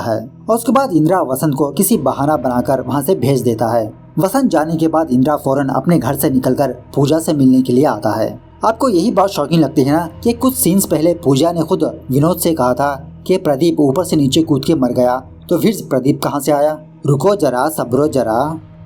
है। और उसके बाद इंदिरा वसंत को किसी बहाना बनाकर वहाँ से भेज देता है। वसंत जाने के बाद इंदिरा फौरन अपने घर से निकलकर पूजा से मिलने के लिए आता है। आपको यही बात शॉकिंग लगती है ना कि कुछ सीन्स पहले पूजा ने खुद विनोद से कहा था कि प्रदीप ऊपर से नीचे कूद के मर गया, तो फिर प्रदीप कहाँ से आया? रुको जरा, सब्रो जरा।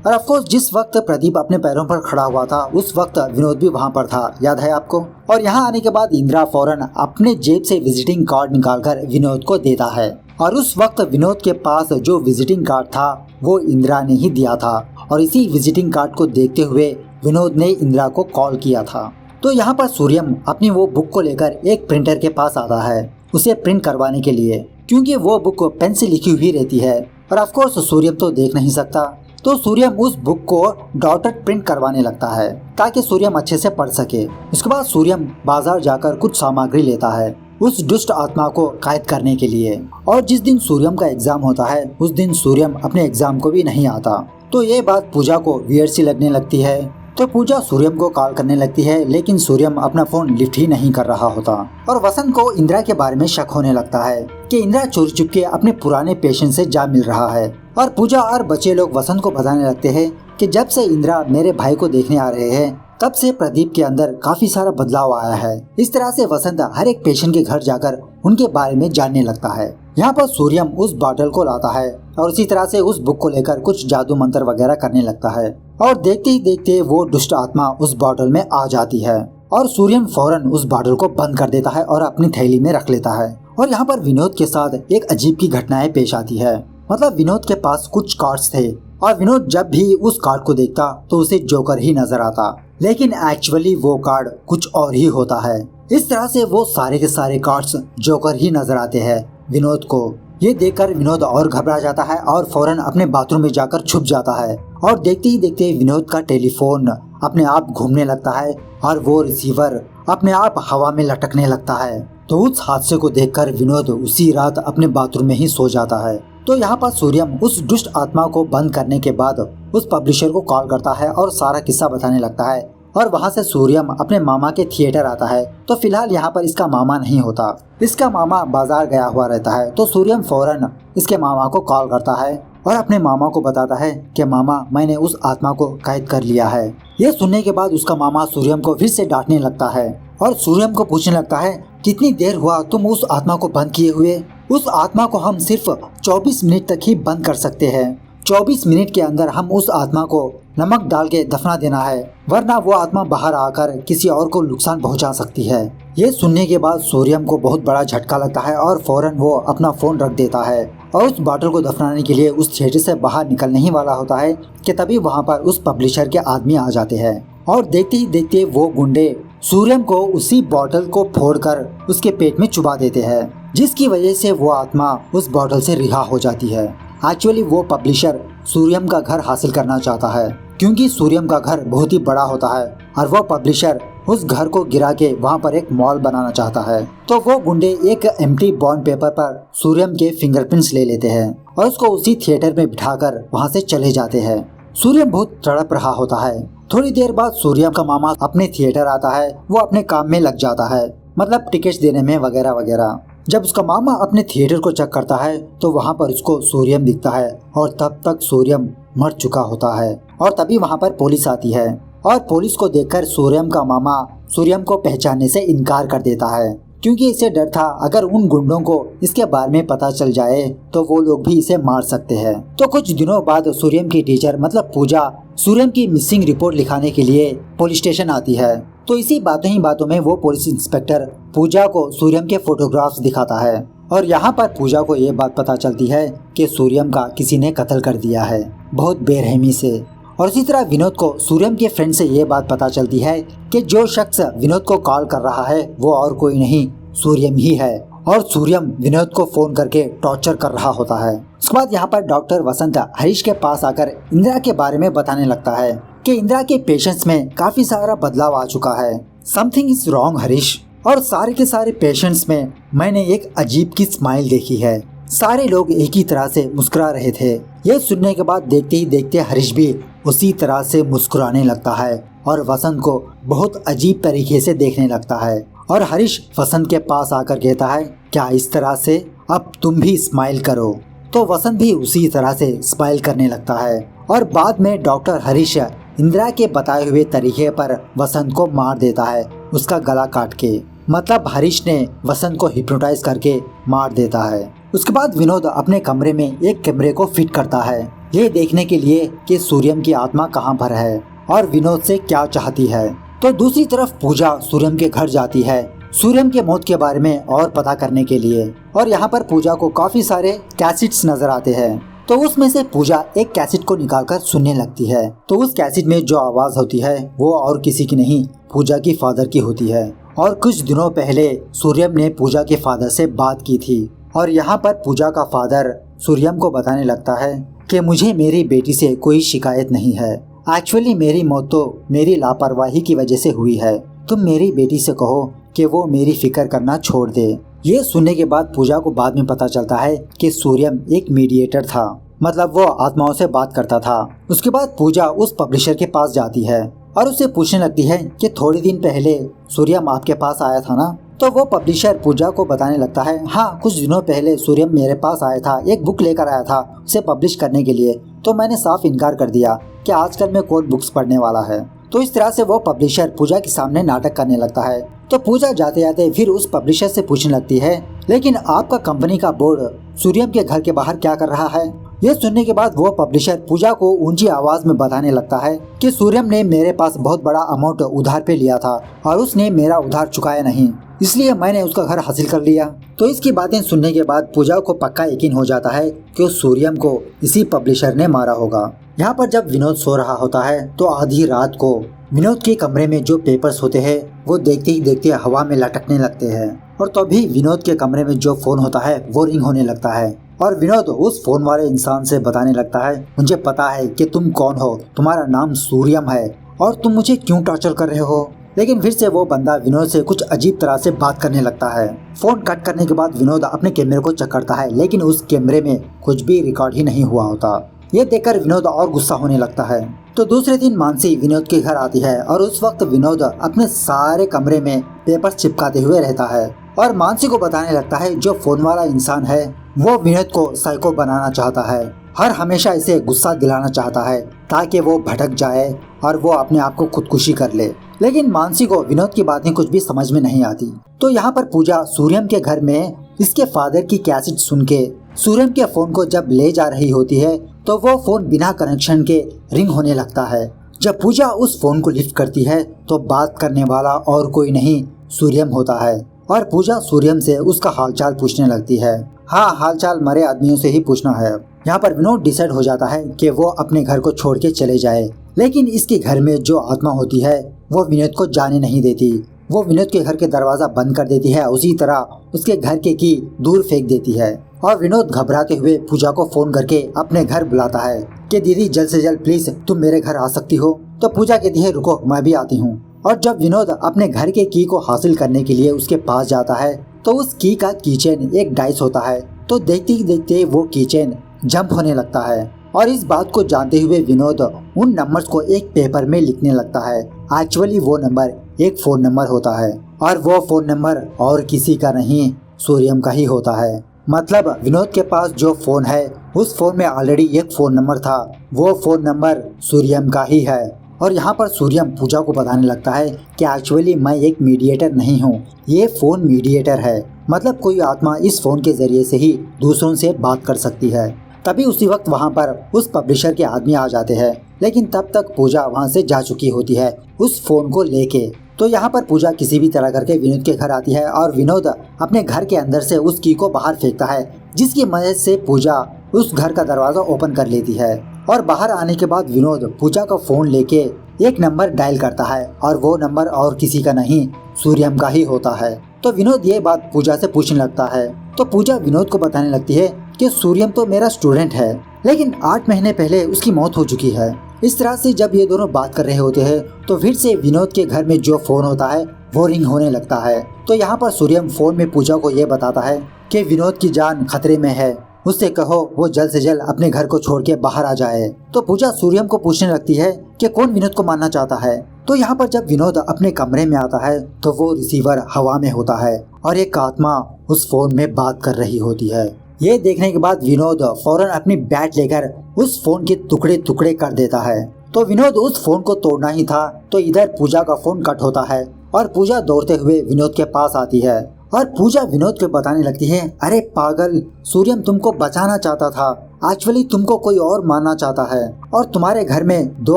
और ऑफ कोर्स जिस वक्त प्रदीप अपने पैरों पर खड़ा हुआ था उस वक्त विनोद भी वहाँ पर था, याद है आपको? और यहाँ आने के बाद इंदिरा फौरन अपने जेब से विजिटिंग कार्ड निकालकर विनोद को देता है और उस वक्त विनोद के पास जो विजिटिंग कार्ड था वो इंदिरा ने ही दिया था और इसी विजिटिंग कार्ड को देखते हुए विनोद ने इंदिरा को कॉल किया था। तो यहाँ पर सूर्यम अपनी वो बुक को लेकर एक प्रिंटर के पास आता है उसे प्रिंट करवाने के लिए, क्योंकि वो बुक पेन से लिखी हुई रहती है और ऑफ कोर्स सूर्यम तो देख नहीं सकता। तो सूर्यम उस बुक को डॉटेड प्रिंट करवाने लगता है ताकि सूर्यम अच्छे से पढ़ सके। उसके बाद सूर्यम बाजार जाकर कुछ सामग्री लेता है उस दुष्ट आत्मा को कैद करने के लिए। और जिस दिन सूर्यम का एग्जाम होता है उस दिन सूर्यम अपने एग्जाम को भी नहीं आता। तो ये बात पूजा को वियर्ड सी लगने लगती है। तो पूजा सूर्यम को कॉल करने लगती है लेकिन सूर्यम अपना फोन लिफ्ट ही नहीं कर रहा होता। और वसंत को इंदिरा के बारे में शक होने लगता है कि इंदिरा चोरी चुपके अपने पुराने पेशेंट से जा मिल रहा है। और पूजा और बच्चे लोग वसंत को बताने लगते हैं कि जब से इंदिरा मेरे भाई को देखने आ रहे हैं तब से प्रदीप के अंदर काफी सारा बदलाव आया है। इस तरह से वसंत हर एक पेशेंट के घर जाकर उनके बारे में जानने लगता है। यहाँ पर सूर्यम उस बॉटल को लाता है और इसी तरह से उस बुक को लेकर कुछ जादू मंत्र वगैरह करने लगता है और देखते ही देखते वो दुष्ट आत्मा उस बॉटल में आ जाती है और सूर्यम फौरन उस बॉटल को बंद कर देता है और अपनी थैली में रख लेता है। और यहाँ पर विनोद के साथ एक अजीब की घटनाएं पेश आती है। मतलब विनोद के पास कुछ कार्ड्स थे और विनोद जब भी उस कार्ड को देखता तो उसे जोकर ही नजर आता, लेकिन एक्चुअली वो कार्ड कुछ और ही होता है। इस तरह से वो सारे के सारे कार्ड्स जोकर ही नजर आते हैं विनोद को। ये देखकर विनोद और घबरा जाता है और फौरन अपने बाथरूम में जाकर छुप जाता है और देखते ही देखते विनोद का टेलीफोन अपने आप घूमने लगता है और वो रिसीवर अपने आप हवा में लटकने लगता है। तो उस हादसे को देखकर विनोद उसी रात अपने बाथरूम में ही सो जाता है। तो यहाँ पर सूर्यम उस दुष्ट आत्मा को बंद करने के बाद उस पब्लिशर को कॉल करता है और सारा किस्सा बताने लगता है और वहाँ से सूर्यम अपने मामा के थिएटर आता है। तो फिलहाल यहाँ पर इसका मामा नहीं होता, इसका मामा बाजार गया हुआ रहता है। तो सूर्यम फौरन इसके मामा को कॉल करता है और अपने मामा को बताता है कि मामा मैंने उस आत्मा को कैद कर लिया है। ये सुनने के बाद उसका मामा सूर्यम को फिर से डांटने लगता है और सूर्यम को पूछने लगता है कितनी देर हुआ तुम उस आत्मा को बंद किए हुए? उस आत्मा को हम सिर्फ 24 मिनट तक ही बंद कर सकते हैं। 24 मिनट के अंदर हम उस आत्मा को नमक डाल के दफना देना है, वरना वो आत्मा बाहर आकर किसी और को नुकसान पहुंचा सकती है। ये सुनने के बाद सूर्यम को बहुत बड़ा झटका लगता है और फौरन वो अपना फोन रख देता है और उस बॉटल को दफनाने के लिए उस थिएटर से बाहर निकलने ही वाला होता है कि तभी वहाँ पर उस पब्लिशर के आदमी आ जाते हैं और देखते ही देखते वो गुंडे सूर्यम को उसी बॉटल को फोड़कर उसके पेट में चुबा देते हैं, जिसकी वजह से वो आत्मा उस बॉटल से रिहा हो जाती है। एक्चुअली वो पब्लिशर सूर्यम का घर हासिल करना चाहता है क्योंकि सूर्यम का घर बहुत ही बड़ा होता है और वो पब्लिशर उस घर को गिरा के वहाँ पर एक मॉल बनाना चाहता है। तो वो गुंडे एक एम्प्टी बॉन्ड पेपर पर सूर्यम के फिंगरप्रिंट्स ले लेते हैं और उसको उसी थिएटर में बिठाकर वहाँ से चले जाते हैं। सूर्यम बहुत तड़प रहा होता है। थोड़ी देर बाद सूर्यम का मामा अपने थिएटर आता है, वो अपने काम में लग जाता है, मतलब टिकट्स देने में वगैरह वगैरह। जब उसका मामा अपने थिएटर को चेक करता है तो वहाँ पर उसको सूर्यम दिखता है और तब तक सूर्यम मर चुका होता है। और तभी वहाँ पर पुलिस आती है और पुलिस को देखकर सूर्यम का मामा सूर्यम को पहचानने से इनकार कर देता है क्योंकि इसे डर था अगर उन गुंडों को इसके बारे में पता चल जाए तो वो लोग भी इसे मार सकते हैं। तो कुछ दिनों बाद सूर्यम की टीचर मतलब पूजा सूर्यम की मिसिंग रिपोर्ट लिखाने के लिए पुलिस स्टेशन आती है। तो इसी बातों ही बातों में वो पुलिस इंस्पेक्टर पूजा को सूर्यम के फोटोग्राफ्स दिखाता है और यहाँ पर पूजा को ये बात पता चलती है कि सूर्यम का किसी ने कत्ल कर दिया है बहुत बेरहमी से। और इसी तरह विनोद को सूर्यम के फ्रेंड से ये बात पता चलती है कि जो शख्स विनोद को कॉल कर रहा है वो और कोई नहीं सूर्यम ही है और सूर्यम विनोद को फोन करके टॉर्चर कर रहा होता है। उसके बाद यहाँ पर डॉक्टर वसंत हरीश के पास आकर इंदिरा के बारे में बताने लगता है कि इंदिरा के पेशेंट्स में काफी सारा बदलाव आ चुका है। समथिंग इज रॉन्ग हरीश, और सारे के सारे पेशेंट्स में मैंने एक अजीब की स्माइल देखी है। सारे लोग एक ही तरह से मुस्कुरा रहे थे। ये सुनने के बाद देखते ही देखते हरीश भी उसी तरह से मुस्कुराने लगता है और वसंत को बहुत अजीब तरीके से देखने लगता है। और हरीश वसंत के पास आकर कहता है, क्या इस तरह से अब तुम भी स्माइल करो। तो वसंत भी उसी तरह से स्माइल करने लगता है। और बाद में डॉक्टर हरीश इंदिरा के बताए हुए तरीके पर वसंत को मार देता है, उसका गला काट के। मतलब हरीश ने वसंत को हिप्नोटाइज करके मार देता है। उसके बाद विनोद अपने कमरे में एक कैमरे को फिट करता है, ये देखने के लिए कि सूर्यम की आत्मा कहाँ पर है और विनोद से क्या चाहती है। तो दूसरी तरफ पूजा सूर्यम के घर जाती है सूर्यम के मौत के बारे में और पता करने के लिए। और यहाँ पर पूजा को काफी सारे कैसेट्स नजर आते हैं। तो उसमें से पूजा एक कैसेट को निकालकर सुनने लगती है। तो उस कैसेट में जो आवाज होती है वो और किसी की नहीं, पूजा की फादर की होती है। और कुछ दिनों पहले सूर्यम ने पूजा के फादर से बात की थी। और यहाँ पर पूजा का फादर सूर्यम को बताने लगता है कि मुझे मेरी बेटी से कोई शिकायत नहीं है। एक्चुअली मेरी मौत तो मेरी लापरवाही की वजह से हुई है। तुम मेरी बेटी से कहो कि वो मेरी फिक्र करना छोड़ दे। ये सुनने के बाद पूजा को बाद में पता चलता है कि सूर्यम एक मीडिएटर था, मतलब वो आत्माओं से बात करता था। उसके बाद पूजा उस पब्लिशर के पास जाती है और उससे पूछने लगती है कि थोड़े दिन पहले सूर्यम आपके पास आया था ना। तो वो पब्लिशर पूजा को बताने लगता है, हाँ कुछ दिनों पहले सूर्यम मेरे पास आया था, एक बुक लेकर आया था उसे पब्लिश करने के लिए। तो मैंने साफ इनकार कर दिया कि आजकल में कौन बुक्स पढ़ने वाला है। तो इस तरह से वो पब्लिशर पूजा के सामने नाटक करने लगता है। तो पूजा जाते जाते फिर उस पब्लिशर से पूछने लगती है, लेकिन आपका कंपनी का बोर्ड सूर्यम के घर के बाहर क्या कर रहा है। यह सुनने के बाद वो पब्लिशर पूजा को ऊंची आवाज में बताने लगता है कि सूर्यम ने मेरे पास बहुत बड़ा अमाउंट उधार पे लिया था और उसने मेरा उधार चुकाया नहीं, इसलिए मैंने उसका घर हासिल कर लिया। तो इसकी बातें सुनने के बाद पूजा को पक्का यकीन हो जाता है कि उस सूर्यम को इसी पब्लिशर ने मारा होगा। यहाँ पर जब विनोद सो रहा होता है तो आधी रात को विनोद के कमरे में जो पेपर्स होते हैं वो देखते ही देखते हवा में लटकने लगते हैं। और तभी विनोद के कमरे में जो फोन होता है वो रिंग होने लगता है और विनोद उस फोन वाले इंसान से बताने लगता है, मुझे पता है कि तुम कौन हो, तुम्हारा नाम सूर्यम है और तुम मुझे क्यों टॉर्चर कर रहे हो। लेकिन फिर से वो बंदा विनोद से कुछ अजीब तरह से बात करने लगता है। फोन कट करने के बाद विनोद अपने कैमरे को चेक करता है, लेकिन उस कैमरे में कुछ भी रिकॉर्ड ही नहीं हुआ होता। ये देखकर विनोद और गुस्सा होने लगता है। तो दूसरे दिन मानसी विनोद के घर आती है और उस वक्त विनोद अपने सारे कमरे में पेपर्स चिपकाते हुए रहता है और मानसी को बताने लगता है जो फोन वाला इंसान है वो विनोद को साइको बनाना चाहता है, हर हमेशा इसे गुस्सा दिलाना चाहता है ताकि वो भटक जाए और वो अपने आप को खुदकुशी कर ले। लेकिन मानसी को विनोद की बातें कुछ भी समझ में नहीं आती। तो यहाँ पर पूजा सूर्यम के घर में इसके फादर की कैसेट सुन के सूर्यम के फोन को जब ले जा रही होती है तो वो फोन बिना कनेक्शन के रिंग होने लगता है। जब पूजा उस फोन को लिफ्ट करती है तो बात करने वाला और कोई नहीं सूर्यम होता है और पूजा सूर्यम से उसका हालचाल पूछने लगती है। हाँ, हालचाल मरे आदमियों से ही पूछना है। यहाँ पर विनोद डिसाइड हो जाता है कि वो अपने घर को छोड़ के चले जाए, लेकिन इसके घर में जो आत्मा होती है वो विनोद को जाने नहीं देती। वो विनोद के घर के दरवाजा बंद कर देती है, उसी तरह उसके घर के की दूर फेंक देती है। और विनोद घबराते हुए पूजा को फोन करके अपने घर बुलाता है कि दीदी जल्द से जल्द प्लीज तुम मेरे घर आ सकती हो। तो पूजा कहती है रुको मैं भी आती हूँ। और जब विनोद अपने घर के की को हासिल करने के लिए उसके पास जाता है तो उस की का कीचेन एक डाइस होता है। तो देखते ही देखते वो कीचेन जंप होने लगता है और इस बात को जानते हुए विनोद उन नंबर्स को एक पेपर में लिखने लगता है। एक्चुअली वो नंबर एक फोन नंबर होता है और वो फोन नंबर और किसी का नहीं सूर्यम का ही होता है। मतलब विनोद के पास जो फोन है उस फोन में ऑलरेडी एक फोन नंबर था, वो फोन नंबर सूर्यम का ही है। और यहाँ पर सूर्यम पूजा को बताने लगता है कि एक्चुअली मैं एक मीडिएटर नहीं हूँ, ये फोन मीडिएटर है। मतलब कोई आत्मा इस फोन के जरिए से ही दूसरों से बात कर सकती है। तभी उसी वक्त वहाँ पर उस पब्लिशर के आदमी आ जाते हैं, लेकिन तब तक पूजा वहाँ से जा चुकी होती है उस फोन को लेके। तो यहाँ पर पूजा किसी भी तरह करके विनोद के घर आती है और विनोद अपने घर के अंदर से उस की को बाहर फेंकता है, जिसकी मदद से पूजा उस घर का दरवाजा ओपन कर लेती है। और बाहर आने के बाद विनोद पूजा का फोन लेके एक नंबर डायल करता है और वो नंबर और किसी का नहीं सूर्यम का ही होता है। तो विनोद ये बात पूजा से पूछने लगता है। तो पूजा विनोद को बताने लगती है कि सूर्यम तो मेरा स्टूडेंट है, लेकिन 8 महीने पहले उसकी मौत हो चुकी है। इस तरह से जब ये दोनों बात कर रहे होते हैं तो फिर से विनोद के घर में जो फोन होता है वो रिंग होने लगता है। तो यहाँ पर सूर्यम फोन में पूजा को ये बताता है कि विनोद की जान खतरे में है, उससे कहो वो जल्द से जल्द अपने घर को छोड़ के बाहर आ जाए। तो पूजा सूर्यम को पूछने लगती है कि कौन विनोद को मारना चाहता है। तो यहाँ पर जब विनोद अपने कमरे में आता है तो वो रिसीवर हवा में होता है और एक आत्मा उस फोन में बात कर रही होती है। ये देखने के बाद विनोद फौरन अपनी बैट लेकर उस फोन के टुकड़े टुकड़े कर देता है। तो विनोद उस फोन को तोड़ना ही था तो इधर पूजा का फोन कट होता है और पूजा दौड़ते हुए विनोद के पास आती है और पूजा विनोद को बताने लगती है, अरे पागल, सूर्यम तुमको बचाना चाहता था, एक्चुअली तुमको कोई और मारना चाहता है और तुम्हारे घर में 2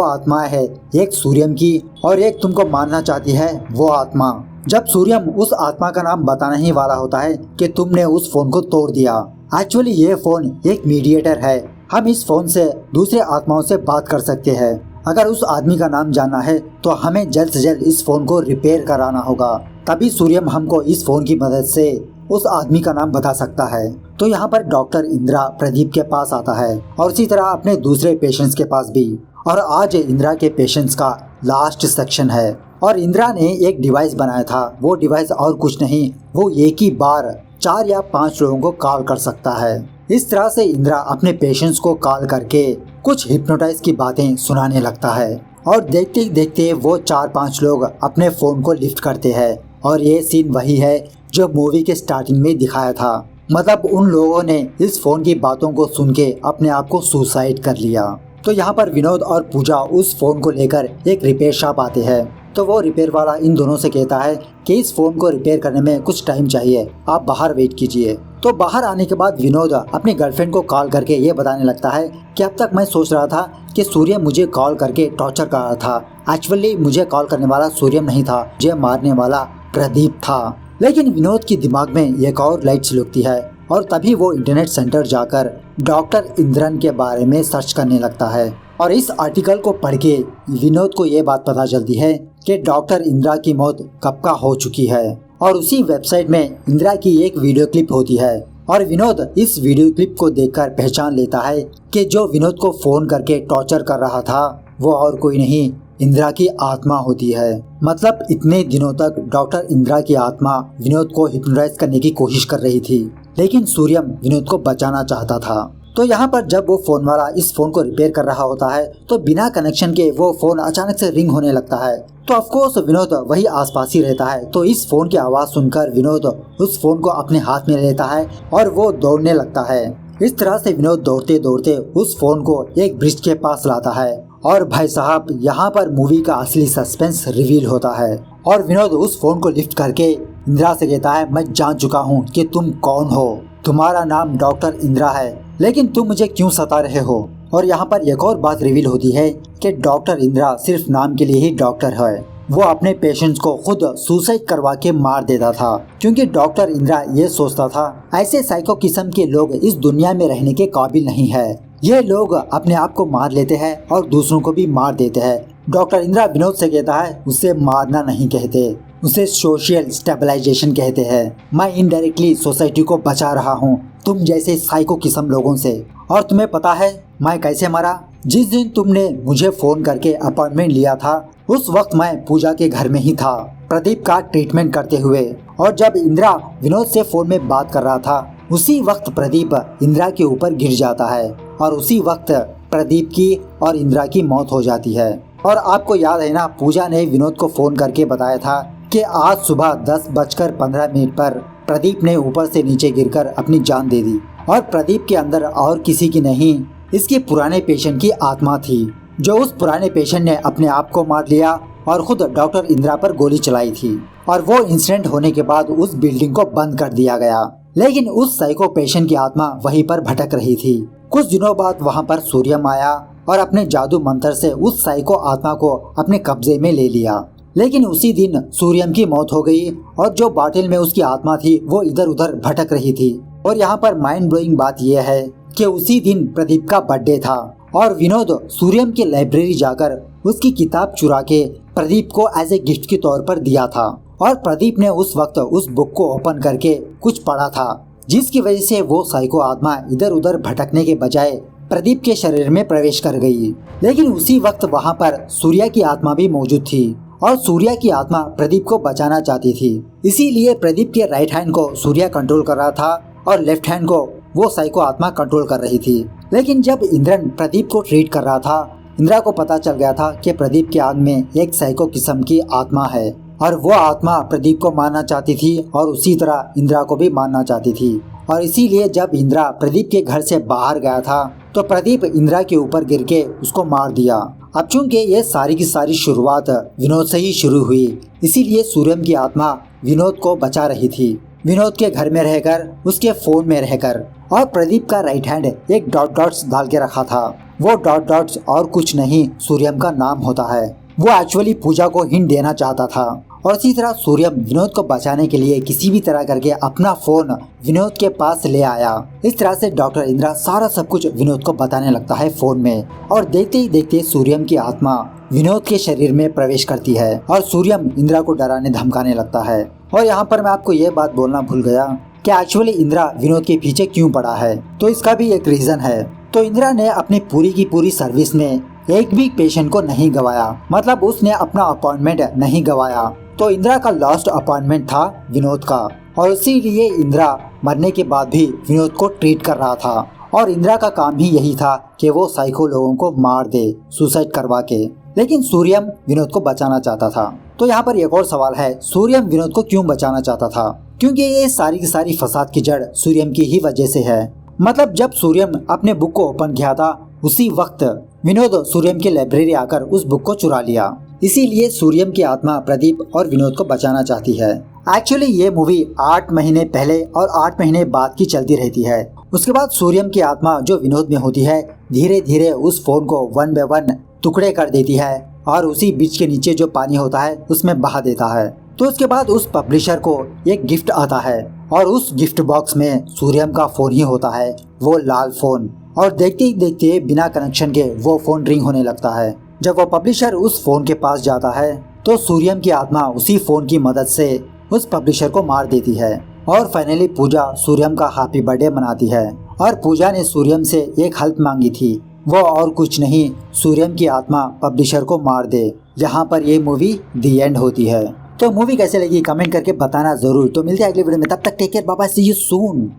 आत्माएं हैं, एक सूर्यम की और एक तुमको मारना चाहती है वो आत्मा। जब सूर्यम उस आत्मा का नाम बताने ही वाला होता है कि तुमने उस फोन को तोड़ दिया। एक्चुअली ये फोन एक मीडिएटर है, हम इस फोन से दूसरे आत्माओं से बात कर सकते हैं। अगर उस आदमी का नाम जानना है तो हमें जल्द से जल्द इस फोन को रिपेयर कराना होगा, तभी सूर्यम हमको इस फोन की मदद से उस आदमी का नाम बता सकता है। तो यहाँ पर डॉक्टर इंदिरा प्रदीप के पास आता है और इसी तरह अपने दूसरे पेशेंट्स के पास भी। और आज इंदिरा के पेशेंट्स का लास्ट सेक्शन है और इंदिरा ने एक डिवाइस बनाया था, वो डिवाइस और कुछ नहीं, वो एक ही बार 4 या 5 लोगों को कॉल कर सकता है। इस तरह से इंदिरा अपने पेशेंट्स को कॉल करके कुछ हिप्नोटाइज की बातें सुनाने लगता है और देखते देखते वो 4-5 लोग अपने फोन को लिफ्ट करते हैं और ये सीन वही है जो मूवी के स्टार्टिंग में दिखाया था। मतलब उन लोगों ने इस फोन की बातों को सुन के अपने आप को सुसाइड कर लिया। तो यहाँ पर विनोद और पूजा उस फोन को लेकर एक रिपेयर शॉप आते हैं। तो वो रिपेयर वाला इन दोनों से कहता है कि इस फोन को रिपेयर करने में कुछ टाइम चाहिए, आप बाहर वेट कीजिए। तो बाहर आने के बाद विनोद अपनी गर्लफ्रेंड को कॉल करके ये बताने लगता है कि अब तक मैं सोच रहा था कि सूर्य मुझे कॉल करके टॉर्चर कर रहा था, एक्चुअली मुझे कॉल करने वाला सूर्यम नहीं था, मुझे मारने वाला प्रदीप था। लेकिन विनोद की दिमाग में एक और लाइट छिलकती है और तभी वो इंटरनेट सेंटर जाकर डॉक्टर इंद्रन के बारे में सर्च करने लगता है और इस आर्टिकल को पढ़ के विनोद को ये बात पता चलती है कि डॉक्टर इंदिरा की मौत कब का हो चुकी है। और उसी वेबसाइट में इंदिरा की एक वीडियो क्लिप होती है और विनोद इस वीडियो क्लिप को देखकर पहचान लेता है कि जो विनोद को फोन करके टॉर्चर कर रहा था वो और कोई नहीं, इंदिरा की आत्मा होती है। मतलब इतने दिनों तक डॉक्टर इंदिरा की आत्मा विनोद को हिप्नोटाइज करने की कोशिश कर रही थी, लेकिन सूर्यम विनोद को बचाना चाहता था। तो यहाँ पर जब वो फोन वाला इस फोन को रिपेयर कर रहा होता है तो बिना कनेक्शन के वो फोन अचानक से रिंग होने लगता है। तो ऑफकोर्स विनोद वही आसपास ही रहता है। तो इस फोन की आवाज सुनकर विनोद उस फोन को अपने हाथ में लेता है और वो दौड़ने लगता है। इस तरह से विनोद दौड़ते दौड़ते उस फोन को एक ब्रिज के पास लाता है और भाई साहब यहाँ पर मूवी का असली सस्पेंस रिवील होता है और विनोद उस फोन को लिफ्ट करके इंदिरा से कहता है, मैं जान चुका हूँ कि तुम कौन हो, तुम्हारा नाम डॉक्टर इंदिरा है, लेकिन तुम मुझे क्यों सता रहे हो। और यहाँ पर एक और बात रिवील होती है कि डॉक्टर इंदिरा सिर्फ नाम के लिए ही डॉक्टर है, वो अपने पेशेंट्स को खुद सुसाइड करवा के मार देता था, क्योंकि डॉक्टर इंदिरा ये सोचता था ऐसे साइको किस्म के लोग इस दुनिया में रहने के काबिल नहीं है, ये लोग अपने आप को मार लेते हैं और दूसरों को भी मार देते हैं। डॉक्टर इंदिरा विनोद से कहता है, उसे मारना नहीं कहते, उसे सोशल स्टेबलाइजेशन कहते हैं। मैं इनडायरेक्टली सोसाइटी को बचा रहा हूँ तुम जैसे साइको किस्म लोगों से। और तुम्हें पता है मैं कैसे मरा? जिस दिन तुमने मुझे फोन करके अपॉइंटमेंट लिया था उस वक्त मैं पूजा के घर में ही था प्रदीप का ट्रीटमेंट करते हुए। और जब इंदिरा विनोद से फोन में बात कर रहा था उसी वक्त प्रदीप इंदिरा के ऊपर गिर जाता है और उसी वक्त प्रदीप की और इंदिरा की मौत हो जाती है। और आपको याद है ना, पूजा ने विनोद को फोन करके बताया था कि आज सुबह 10:15 पर प्रदीप ने ऊपर से नीचे गिरकर अपनी जान दे दी और प्रदीप के अंदर और किसी की नहीं, इसके पुराने पेशेंट की आत्मा थी, जो उस पुराने पेशेंट ने अपने आप को मार लिया और खुद डॉक्टर इंदिरा पर गोली चलाई थी। और वो इंसिडेंट होने के बाद उस बिल्डिंग को बंद कर दिया गया, लेकिन उस साइको पेशेंट की आत्मा वहीं पर भटक रही थी। कुछ दिनों बाद वहाँ पर सूर्यम आया और अपने जादू मंत्र से उस साइको आत्मा को अपने कब्जे में ले लिया। लेकिन उसी दिन सूर्यम की मौत हो गई और जो बाटल में उसकी आत्मा थी वो इधर उधर भटक रही थी। और यहाँ पर माइंड ब्लोइंग बात यह है कि उसी दिन प्रदीप का बर्थडे था और विनोद सूर्यम की लाइब्रेरी जाकर उसकी किताब चुरा के प्रदीप को एज ए गिफ्ट के तौर पर दिया था। और प्रदीप ने उस वक्त उस बुक को ओपन करके कुछ पढ़ा था जिसकी वजह से वो साइको आत्मा इधर उधर भटकने के बजाय प्रदीप के शरीर में प्रवेश कर गई। लेकिन उसी वक्त वहाँ पर सूर्या की आत्मा भी मौजूद थी और सूर्या की आत्मा प्रदीप को बचाना चाहती थी। इसीलिए प्रदीप के राइट हैंड को सूर्या कंट्रोल कर रहा था और लेफ्ट हैंड को वो साइको आत्मा कंट्रोल कर रही थी। लेकिन जब इंद्रन प्रदीप को ट्रीट कर रहा था, इंदिरा को पता चल गया था कि प्रदीप के आत्मा में एक साइको किस्म की आत्मा है और वो आत्मा प्रदीप को मारना चाहती थी और उसी तरह इंदिरा को भी मारना चाहती थी। और इसीलिए जब इंदिरा प्रदीप के घर से बाहर गया था तो प्रदीप इंदिरा के ऊपर गिर के उसको मार दिया। अब चूंकि ये सारी की सारी शुरुआत विनोद से ही शुरू हुई, इसीलिए सूर्यम की आत्मा विनोद को बचा रही थी, विनोद के घर में रहकर, उसके फोन में रहकर। और प्रदीप का राइट हैंड एक डॉट डॉट्स डाल के रखा था। वो डॉट डॉट्स और कुछ नहीं सूर्यम का नाम होता है। वो एक्चुअली पूजा को हिंट देना चाहता था और इसी तरह सूर्यम विनोद को बचाने के लिए किसी भी तरह करके अपना फोन विनोद के पास ले आया। इस तरह से डॉक्टर इंदिरा सारा सब कुछ विनोद को बताने लगता है फोन में। और देखते ही देखते सूर्यम की आत्मा विनोद के शरीर में प्रवेश करती है और सूर्यम इंदिरा को डराने धमकाने लगता है। और यहाँ पर मैं आपको ये बात बोलना भूल गया कि एक्चुअली इंदिरा विनोद के पीछे क्यों पड़ा है, तो इसका भी एक रीजन है। तो इंदिरा ने अपनी पूरी की पूरी सर्विस में एक भी पेशेंट को नहीं गवाया, मतलब उसने अपना अपॉइंटमेंट नहीं गवाया। तो इंदिरा का लास्ट अपॉइंटमेंट था विनोद का और इसीलिए इंदिरा मरने के बाद भी विनोद को ट्रीट कर रहा था। और इंदिरा का काम ही यही था कि वो साइको लोगों को मार दे सुसाइड करवा के। लेकिन सूर्यम विनोद को बचाना चाहता था। तो यहाँ पर एक और सवाल है, सूर्यम विनोद को क्यों बचाना चाहता था? क्योंकि ये सारी की सारी फसाद की जड़ सूर्यम की ही वजह से है। मतलब जब सूर्यम अपने बुक को ओपन किया था उसी वक्त विनोद सूर्यम की लाइब्रेरी आकर उस बुक को चुरा लिया। इसीलिए सूर्यम की आत्मा प्रदीप और विनोद को बचाना चाहती है। एक्चुअली ये मूवी 8 महीने पहले और 8 महीने बाद की चलती रहती है। उसके बाद सूर्यम की आत्मा जो विनोद में होती है धीरे धीरे उस फोन को 1 बाय 1 टुकड़े कर देती है और उसी बीच के नीचे जो पानी होता है उसमें बहा देता है। तो उसके बाद उस पब्लिशर को एक गिफ्ट आता है और उस गिफ्ट बॉक्स में सूर्यम का फोन ही होता है, वो लाल फोन। और देखते ही देखते बिना कनेक्शन के वो फोन रिंग होने लगता है। जब वो पब्लिशर उस फोन के पास जाता है तो सूर्यम की आत्मा उसी फोन की मदद से उस पब्लिशर को मार देती है। और फाइनली पूजा सूर्यम का हैप्पी बर्थडे मनाती है। और पूजा ने सूर्यम से एक हेल्प मांगी थी, वो और कुछ नहीं, सूर्यम की आत्मा पब्लिशर को मार दे। यहाँ पर ये मूवी दी एंड होती है। तो मूवी कैसे लगी कमेंट करके बताना जरूर। तो मिलते हैं अगली वीडियो में, तब तक take care, bye bye, see you soon.